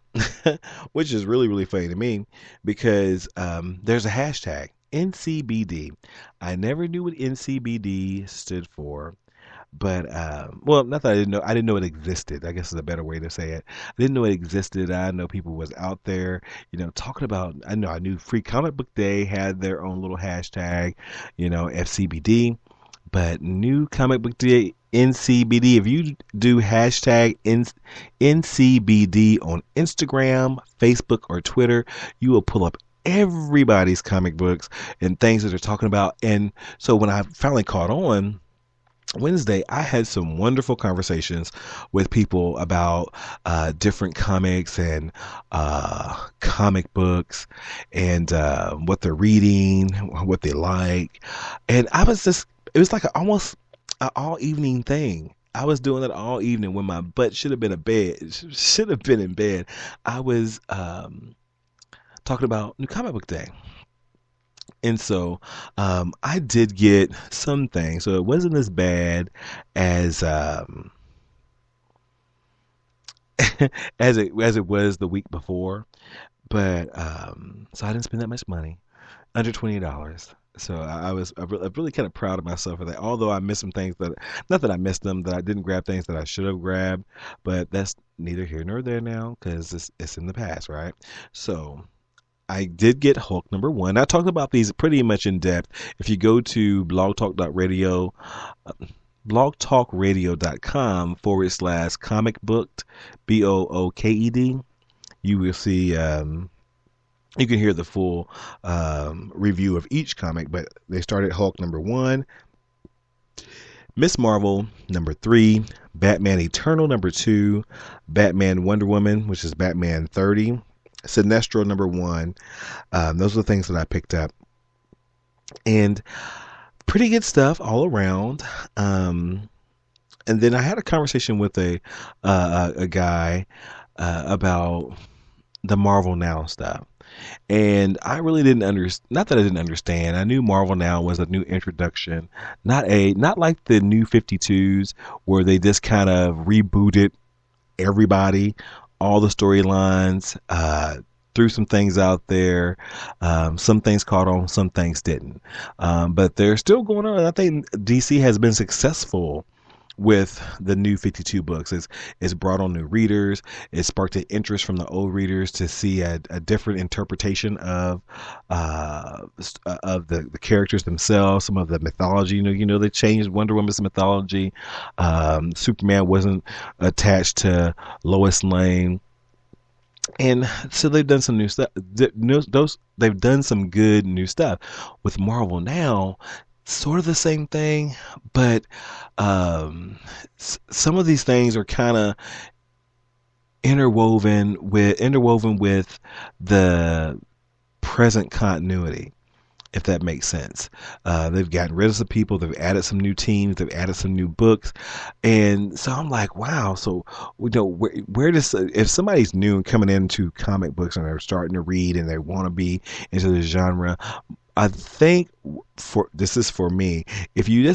which is really, really funny to me because there's a hashtag, NCBD. I never knew what NCBD stood for. But well, not that I didn't know it existed. I guess is a better way to say it. I didn't know it existed. I know people was out there, talking about. I knew Free Comic Book Day had their own little hashtag, FCBD. But New Comic Book Day, NCBD. If you do hashtag NCBD on Instagram, Facebook, or Twitter, you will pull up everybody's comic books and things that they're talking about. And so when I finally caught on Wednesday, I had some wonderful conversations with people about different comics and comic books and what they're reading, what they like. And it was like almost an all evening thing. I was doing it all evening when my butt should have been in bed. I was talking about New Comic Book Day. And so I did get some things. So it wasn't as bad as as it was the week before. But so I didn't spend that much money, under $20. So I was really kind of proud of myself for that. Although I missed some things not that I missed them, that I didn't grab things that I should have grabbed. But that's neither here nor there now because it's in the past, right? So I did get Hulk number 1. I talked about these pretty much in depth. If you go to blogtalk.radio, blogtalkradio.com/comicbooked, BOOKED, you will see, you can hear the full review of each comic, but they started Hulk number 1, Miss Marvel number 3, Batman Eternal number 2, Batman Wonder Woman, which is Batman 30, Sinestro number 1. Those are the things that I picked up, and pretty good stuff all around. And then I had a conversation with a guy about the Marvel Now stuff, and I really didn't understand. Not that I didn't understand. I knew Marvel Now was a new introduction, not like the New 52s where they just kind of rebooted everybody. All the storylines, threw some things out there. Some things caught on, some things didn't. But they're still going on. I think DC has been successful with the New 52 books. It's brought on new readers. It sparked an interest from the old readers to see a different interpretation of the characters themselves, some of the mythology. They changed Wonder Woman's mythology. Superman wasn't attached to Lois Lane. And so they've done some new stuff. They've done some good new stuff with Marvel now. Sort of the same thing, but some of these things are kind of interwoven with the present continuity, if that makes sense. They've gotten rid of some people, they've added some new teams, they've added some new books, and so I'm like, wow. So where does, if somebody's new and coming into comic books and they're starting to read and they want to be into the genre, I think this is for me. If you're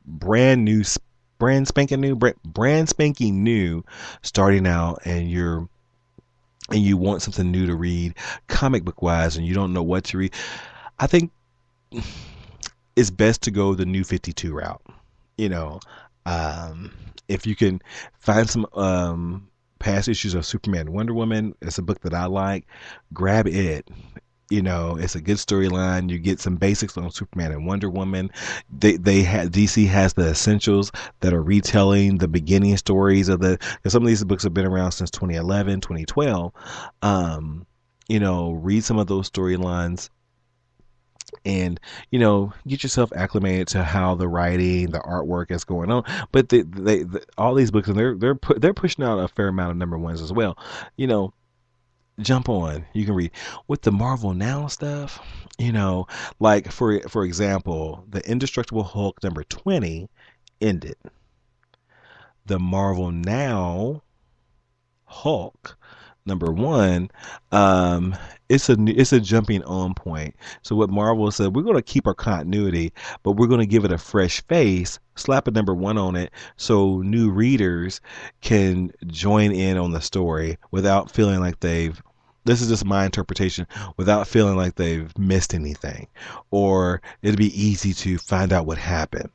brand spanking new, starting out, and you want something new to read, comic book wise, and you don't know what to read, I think it's best to go the New 52 route. You know, if you can find some past issues of Superman and Wonder Woman, it's a book that I like. Grab it. You know, it's a good storyline. You get some basics on Superman and Wonder Woman. DC has the essentials that are retelling the beginning stories of because some of these books have been around since 2011, 2012. You know, read some of those storylines and, you know, get yourself acclimated to how the writing, the artwork is going on. But all these books, and they're pushing out a fair amount of number ones as well. You know, jump on. You can read with the Marvel Now stuff. You know, like for example, the Indestructible Hulk number 20 ended. The Marvel Now Hulk number 1, it's a jumping on point. So what Marvel said, we're going to keep our continuity, but we're going to give it a fresh face, slap a number 1 on it, so new readers can join in on the story without feeling like this is just my interpretation, without feeling like they've missed anything, or it'd be easy to find out what happened.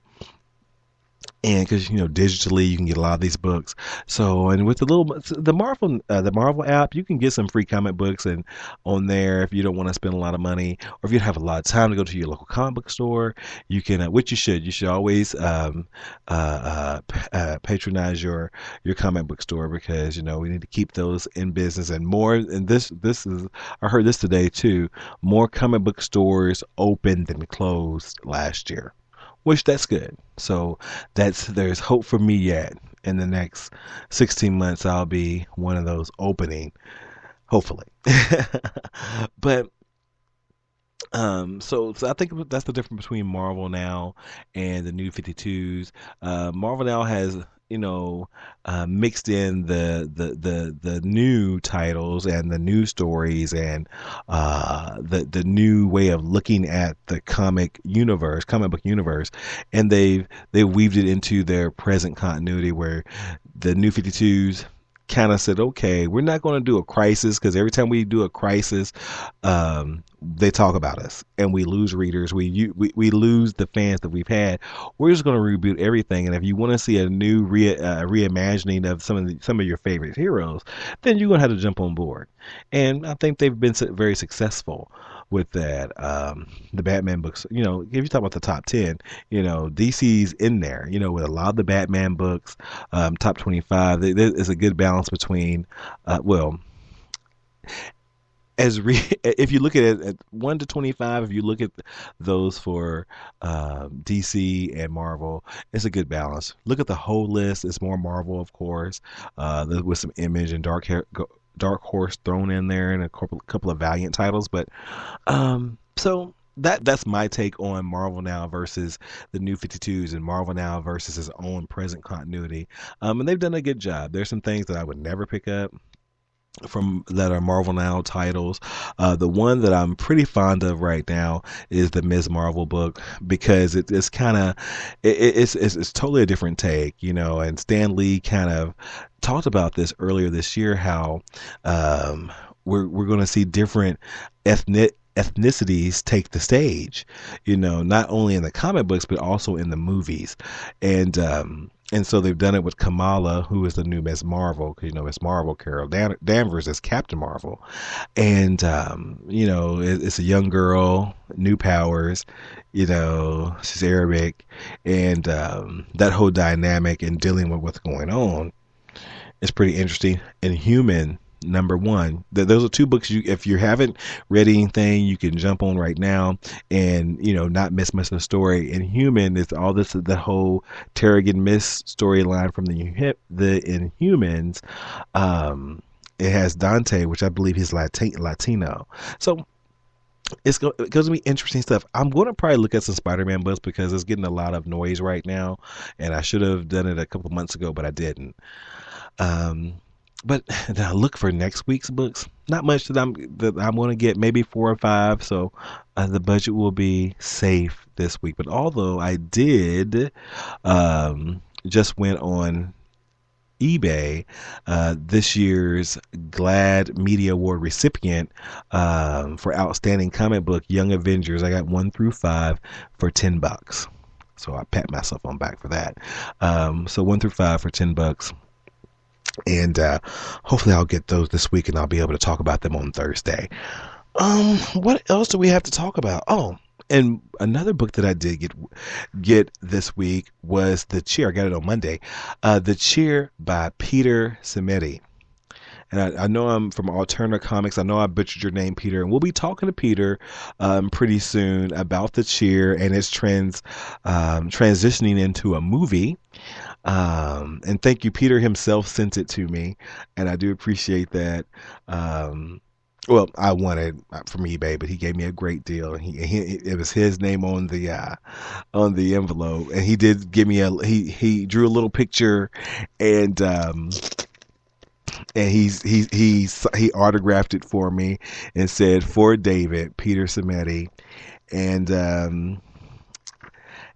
And because, you know, digitally you can get a lot of these books. So, and with the Marvel app, you can get some free comic books and on there if you don't want to spend a lot of money, or if you don't have a lot of time to go to your local comic book store, you can, which you should always patronize your comic book store, because, you know, we need to keep those in business and more. And this is, I heard this today too, more comic book stores open than closed last year. Which that's good. So there's hope for me yet. In the next 16 months, I'll be one of those opening, hopefully. But so I think that's the difference between Marvel Now and the New 52s. Marvel Now has, you know, mixed in the new titles and the new stories and the new way of looking at the comic book universe, and they've weaved it into their present continuity, where the New 52s kind of said, okay, we're not going to do a crisis, because every time we do a crisis, they talk about us and we lose readers. We lose the fans that we've had. We're just going to reboot everything. And if you want to see a new reimagining of some of your favorite heroes, then you're going to have to jump on board. And I think they've been very successful with that. The Batman books, you know, if you talk about the top 10, you know, DC's in there, you know, with a lot of the Batman books, top 25. There's a good balance between, if you look at it at 1 to 25, if you look at those for DC and Marvel, it's a good balance. Look at the whole list. It's more Marvel, of course, with some Image and Dark Horse thrown in there, and a couple of Valiant titles. But so that's my take on Marvel Now versus the New 52s, and Marvel Now versus his own present continuity. And they've done a good job. There's some things that I would never pick up from that are Marvel Now titles. The one that I'm pretty fond of right now is the Ms. Marvel book, because it's kind of it's totally a different take, you know. And Stan Lee kind of talked about this earlier this year, how we're going to see different ethnicities take the stage, you know, not only in the comic books but also in the movies. And so they've done it with Kamala, who is the new Ms. Marvel, because, you know, Ms. Marvel, Carol Danvers, is Captain Marvel. And, you know, it's a young girl, new powers, you know, she's Arabic, and that whole dynamic and dealing with what's going on. is pretty interesting. Inhuman #1. Those are two books if you haven't read anything, you can jump on right now and not miss much of the story. Inhuman is all this, the whole Terrigen Mist storyline from the Inhumans. It has Dante, which I believe he's Latino. So it's going to be interesting stuff. I'm going to probably look at some Spider-Man books because it's getting a lot of noise right now, and I should have done it a couple months ago, but I didn't. But now look for next week's books. Not much that I'm going to get, maybe 4 or 5. So the budget will be safe this week. But although I did just went on eBay, this year's GLAAD Media Award recipient for Outstanding Comic Book, Young Avengers. I got 1 through 5 for $10. So I pat myself on back for that. So 1 through 5 for $10. And hopefully I'll get those this week and I'll be able to talk about them on Thursday. What else do we have to talk about? Oh, and another book that I did get this week was The Cheer. I got it on Monday. The Cheer by Peter Simeti. And I know I'm from Alterna Comics. I know I butchered your name, Peter. And we'll be talking to Peter pretty soon about The Cheer and its transitioning into a movie. And thank you. Peter himself sent it to me, and I do appreciate that. Well, I wanted from eBay, but he gave me a great deal, and it was his name on the envelope, and he did give me he drew a little picture, and he autographed it for me and said, "For David, Peter Simeti," and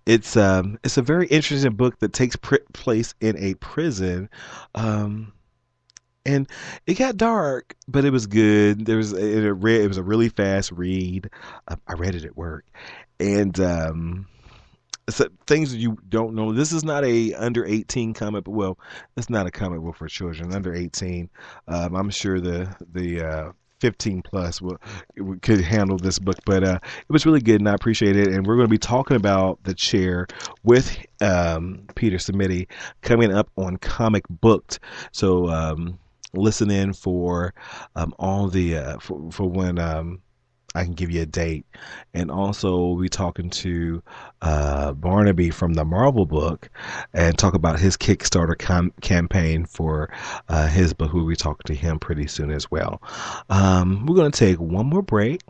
it's a very interesting book that takes place in a prison, and it got dark, but it was good. It was a really fast read. I read it at work, and so things you don't know. This is not a under 18 comic. Well, it's not a comic book for children under 18. I'm sure the 15 plus could handle this book, but it was really good and I appreciate it. And we're going to be talking about The Chair with Peter Simeti coming up on Comic Booked. So listen in for all the for when I can give you a date. And also we'll be talking to Barnaby from the Marvel book and talk about his Kickstarter campaign for his book. We'll be talking to him pretty soon as well. We're going to take one more break,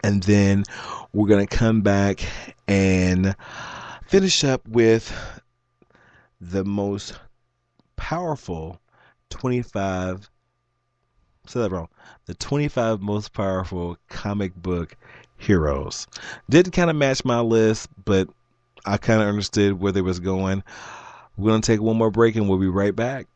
and then we're going to come back and finish up with the most powerful 25 the 25 most powerful comic book heroes. Didn't kind of match my list, but I kind of understood where they was going. We're going to take one more break and we'll be right back.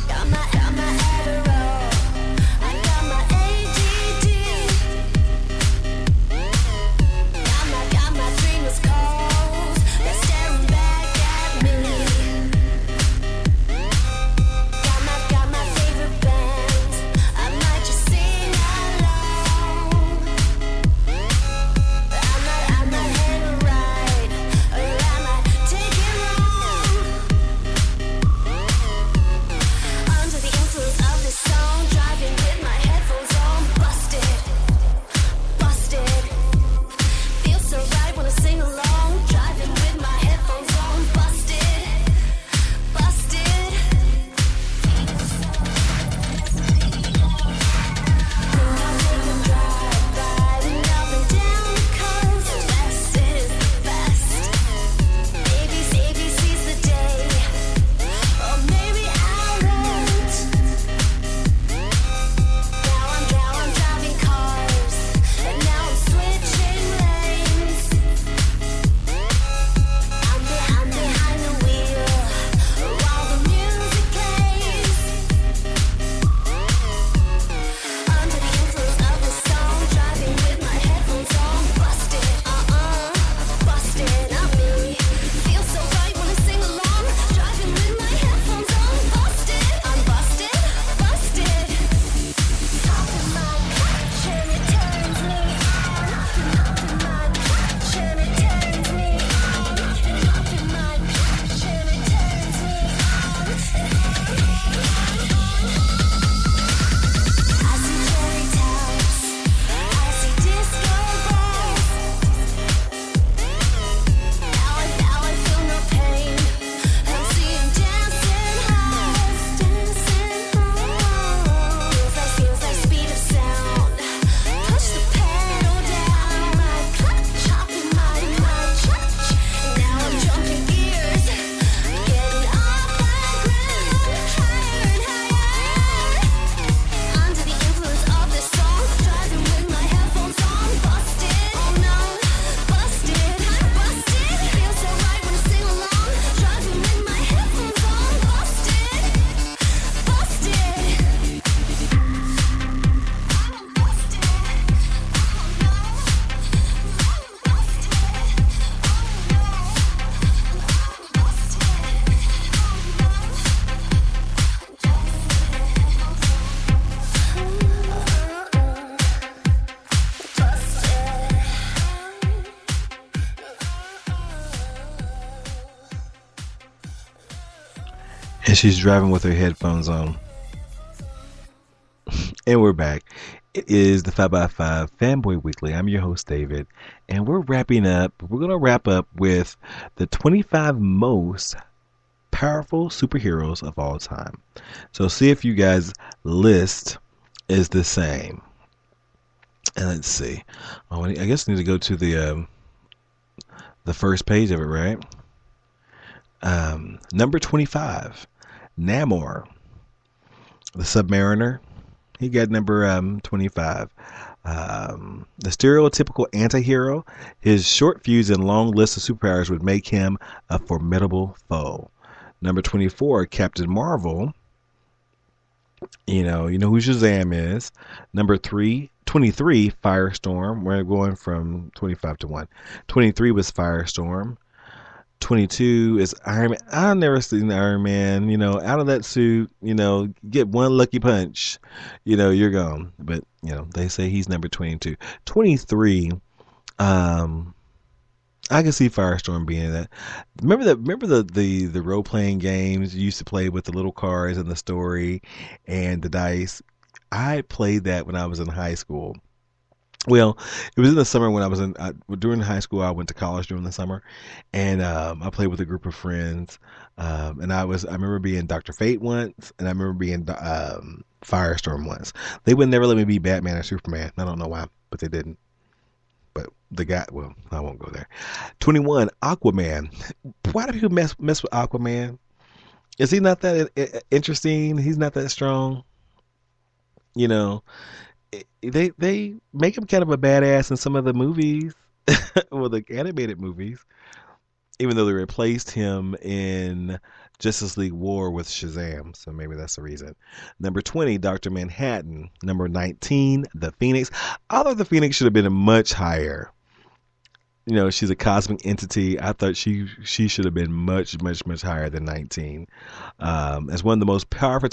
Got my she's driving with her headphones on. And we're back. It is the 5x5 Fanboy Weekly. I'm your host, David. And we're wrapping up. We're going to wrap up with the 25 most powerful superheroes of all time. So see if you guys' list is the same. And let's see. Oh, I guess I need to go to the first page of it, right? Number 25, Namor, the Submariner. He got number 25. The stereotypical anti-hero. His short fuse and long list of superpowers would make him a formidable foe. Number 24, Captain Marvel. You know who Shazam is. Number 23, Firestorm. We're going from 25 to 1. 23 was Firestorm. 22 is Iron Man. I've never seen Iron Man. Out of that suit, get one lucky punch, you're gone. But, they say he's number 22. 23, I can see Firestorm being that. Remember the role playing games you used to play with the little cards and the story and the dice? I played that when I was in high school. Well, it was in the summer when I was during high school. I went to college during the summer, and I played with a group of friends. And I remember being Dr. Fate once, and I remember being Firestorm once. They would never let me be Batman or Superman. I don't know why, but they didn't. But the guy, well, I won't go there. 21, Aquaman. Why do people mess with Aquaman? Is he not that interesting? He's not that strong. They make him kind of a badass in some of the movies, well, the animated movies, even though they replaced him in Justice League War with Shazam, so maybe that's the reason. Number 20, Dr. Manhattan. Number 19, the Phoenix. Although the Phoenix should have been much higher. She's a cosmic entity. I thought she should have been much, much, much higher than 19. As one of the most powerful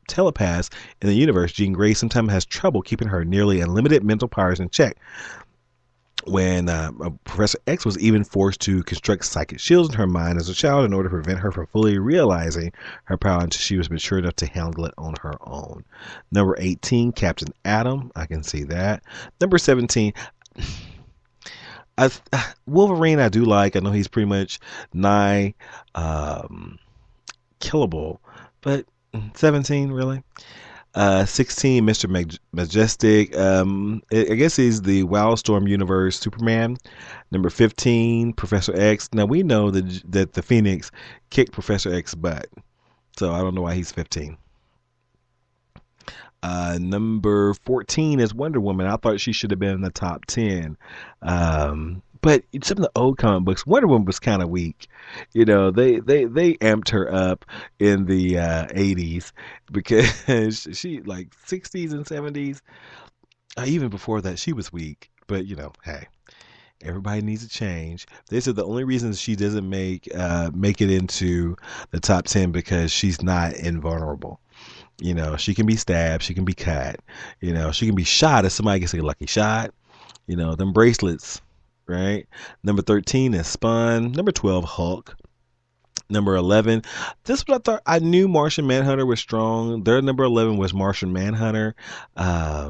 telepaths in the universe, Jean Grey sometimes has trouble keeping her nearly unlimited mental powers in check. When Professor X was even forced to construct psychic shields in her mind as a child in order to prevent her from fully realizing her power until she was mature enough to handle it on her own. Number 18, Captain Atom. I can see that. Number 17, Wolverine. I do like. I know he's pretty much nigh killable, but 17 really. 16, Mr. Majestic. I guess he's the Wildstorm universe Superman. Number 15, Professor X. Now we know that the Phoenix kicked Professor X's butt, so I don't know why he's 15. Number 14 is Wonder Woman. I thought she should have been in the top 10. But some of the old comic books, Wonder Woman was kind of weak. They amped her up in the 80s because she, like, 60s and 70s, even before that, she was weak. But, hey, everybody needs to change. They said the only reason she doesn't make it into the top 10 because she's not invulnerable. She can be stabbed, she can be cut, she can be shot if somebody gets a lucky shot. Them bracelets. Right. Number 13 is Spawn. Number 12, Hulk. Number 11. This is what I thought. I knew Martian Manhunter was strong. Their number 11 was Martian Manhunter. I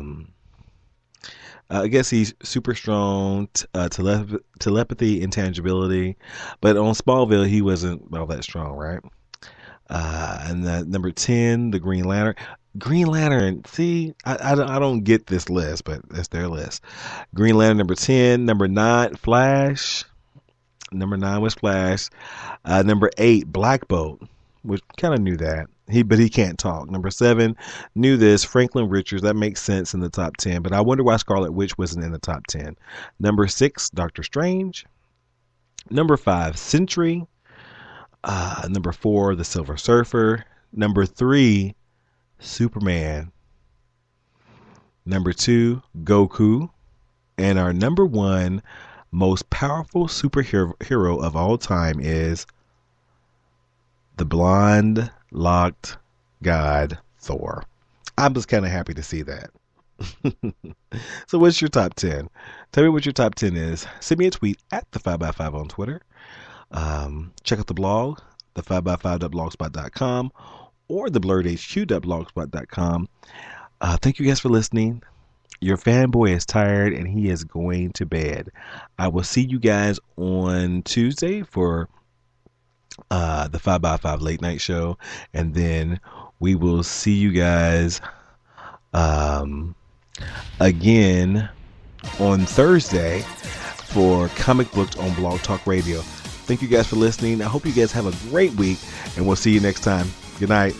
guess he's super strong. Telepathy, intangibility. But on Smallville, he wasn't all that strong, right? And number 10, the Green Lantern. Green Lantern, see, I don't get this list, but that's their list. Green Lantern, number 10. Number 9, Flash. Number 9 was Flash. Number 8, Black Bolt, which kind of knew that. But he can't talk. Number 7, knew this, Franklin Richards. That makes sense in the top 10, but I wonder why Scarlet Witch wasn't in the top 10. Number 6, Doctor Strange. Number 5, Sentry. Number 4, the Silver Surfer. Number 3, Superman. Number 2, Goku. And our number 1 most powerful superhero of all time is the blonde locked god Thor. I'm just kind of happy to see that. So what's your top 10? Tell me what your top 10 is. Send me a tweet at the 5x5 on Twitter. Check out the blog, the 5x5.blogspot.com or the blurredhq.blogspot.com. Thank you guys for listening. Your fanboy is tired and he is going to bed. I will see you guys on Tuesday for the 5x5 late night show, and then we will see you guys again on Thursday for Comic Books on Blog Talk Radio. Thank you guys for listening. I hope you guys have a great week, and we'll see you next time. Good night.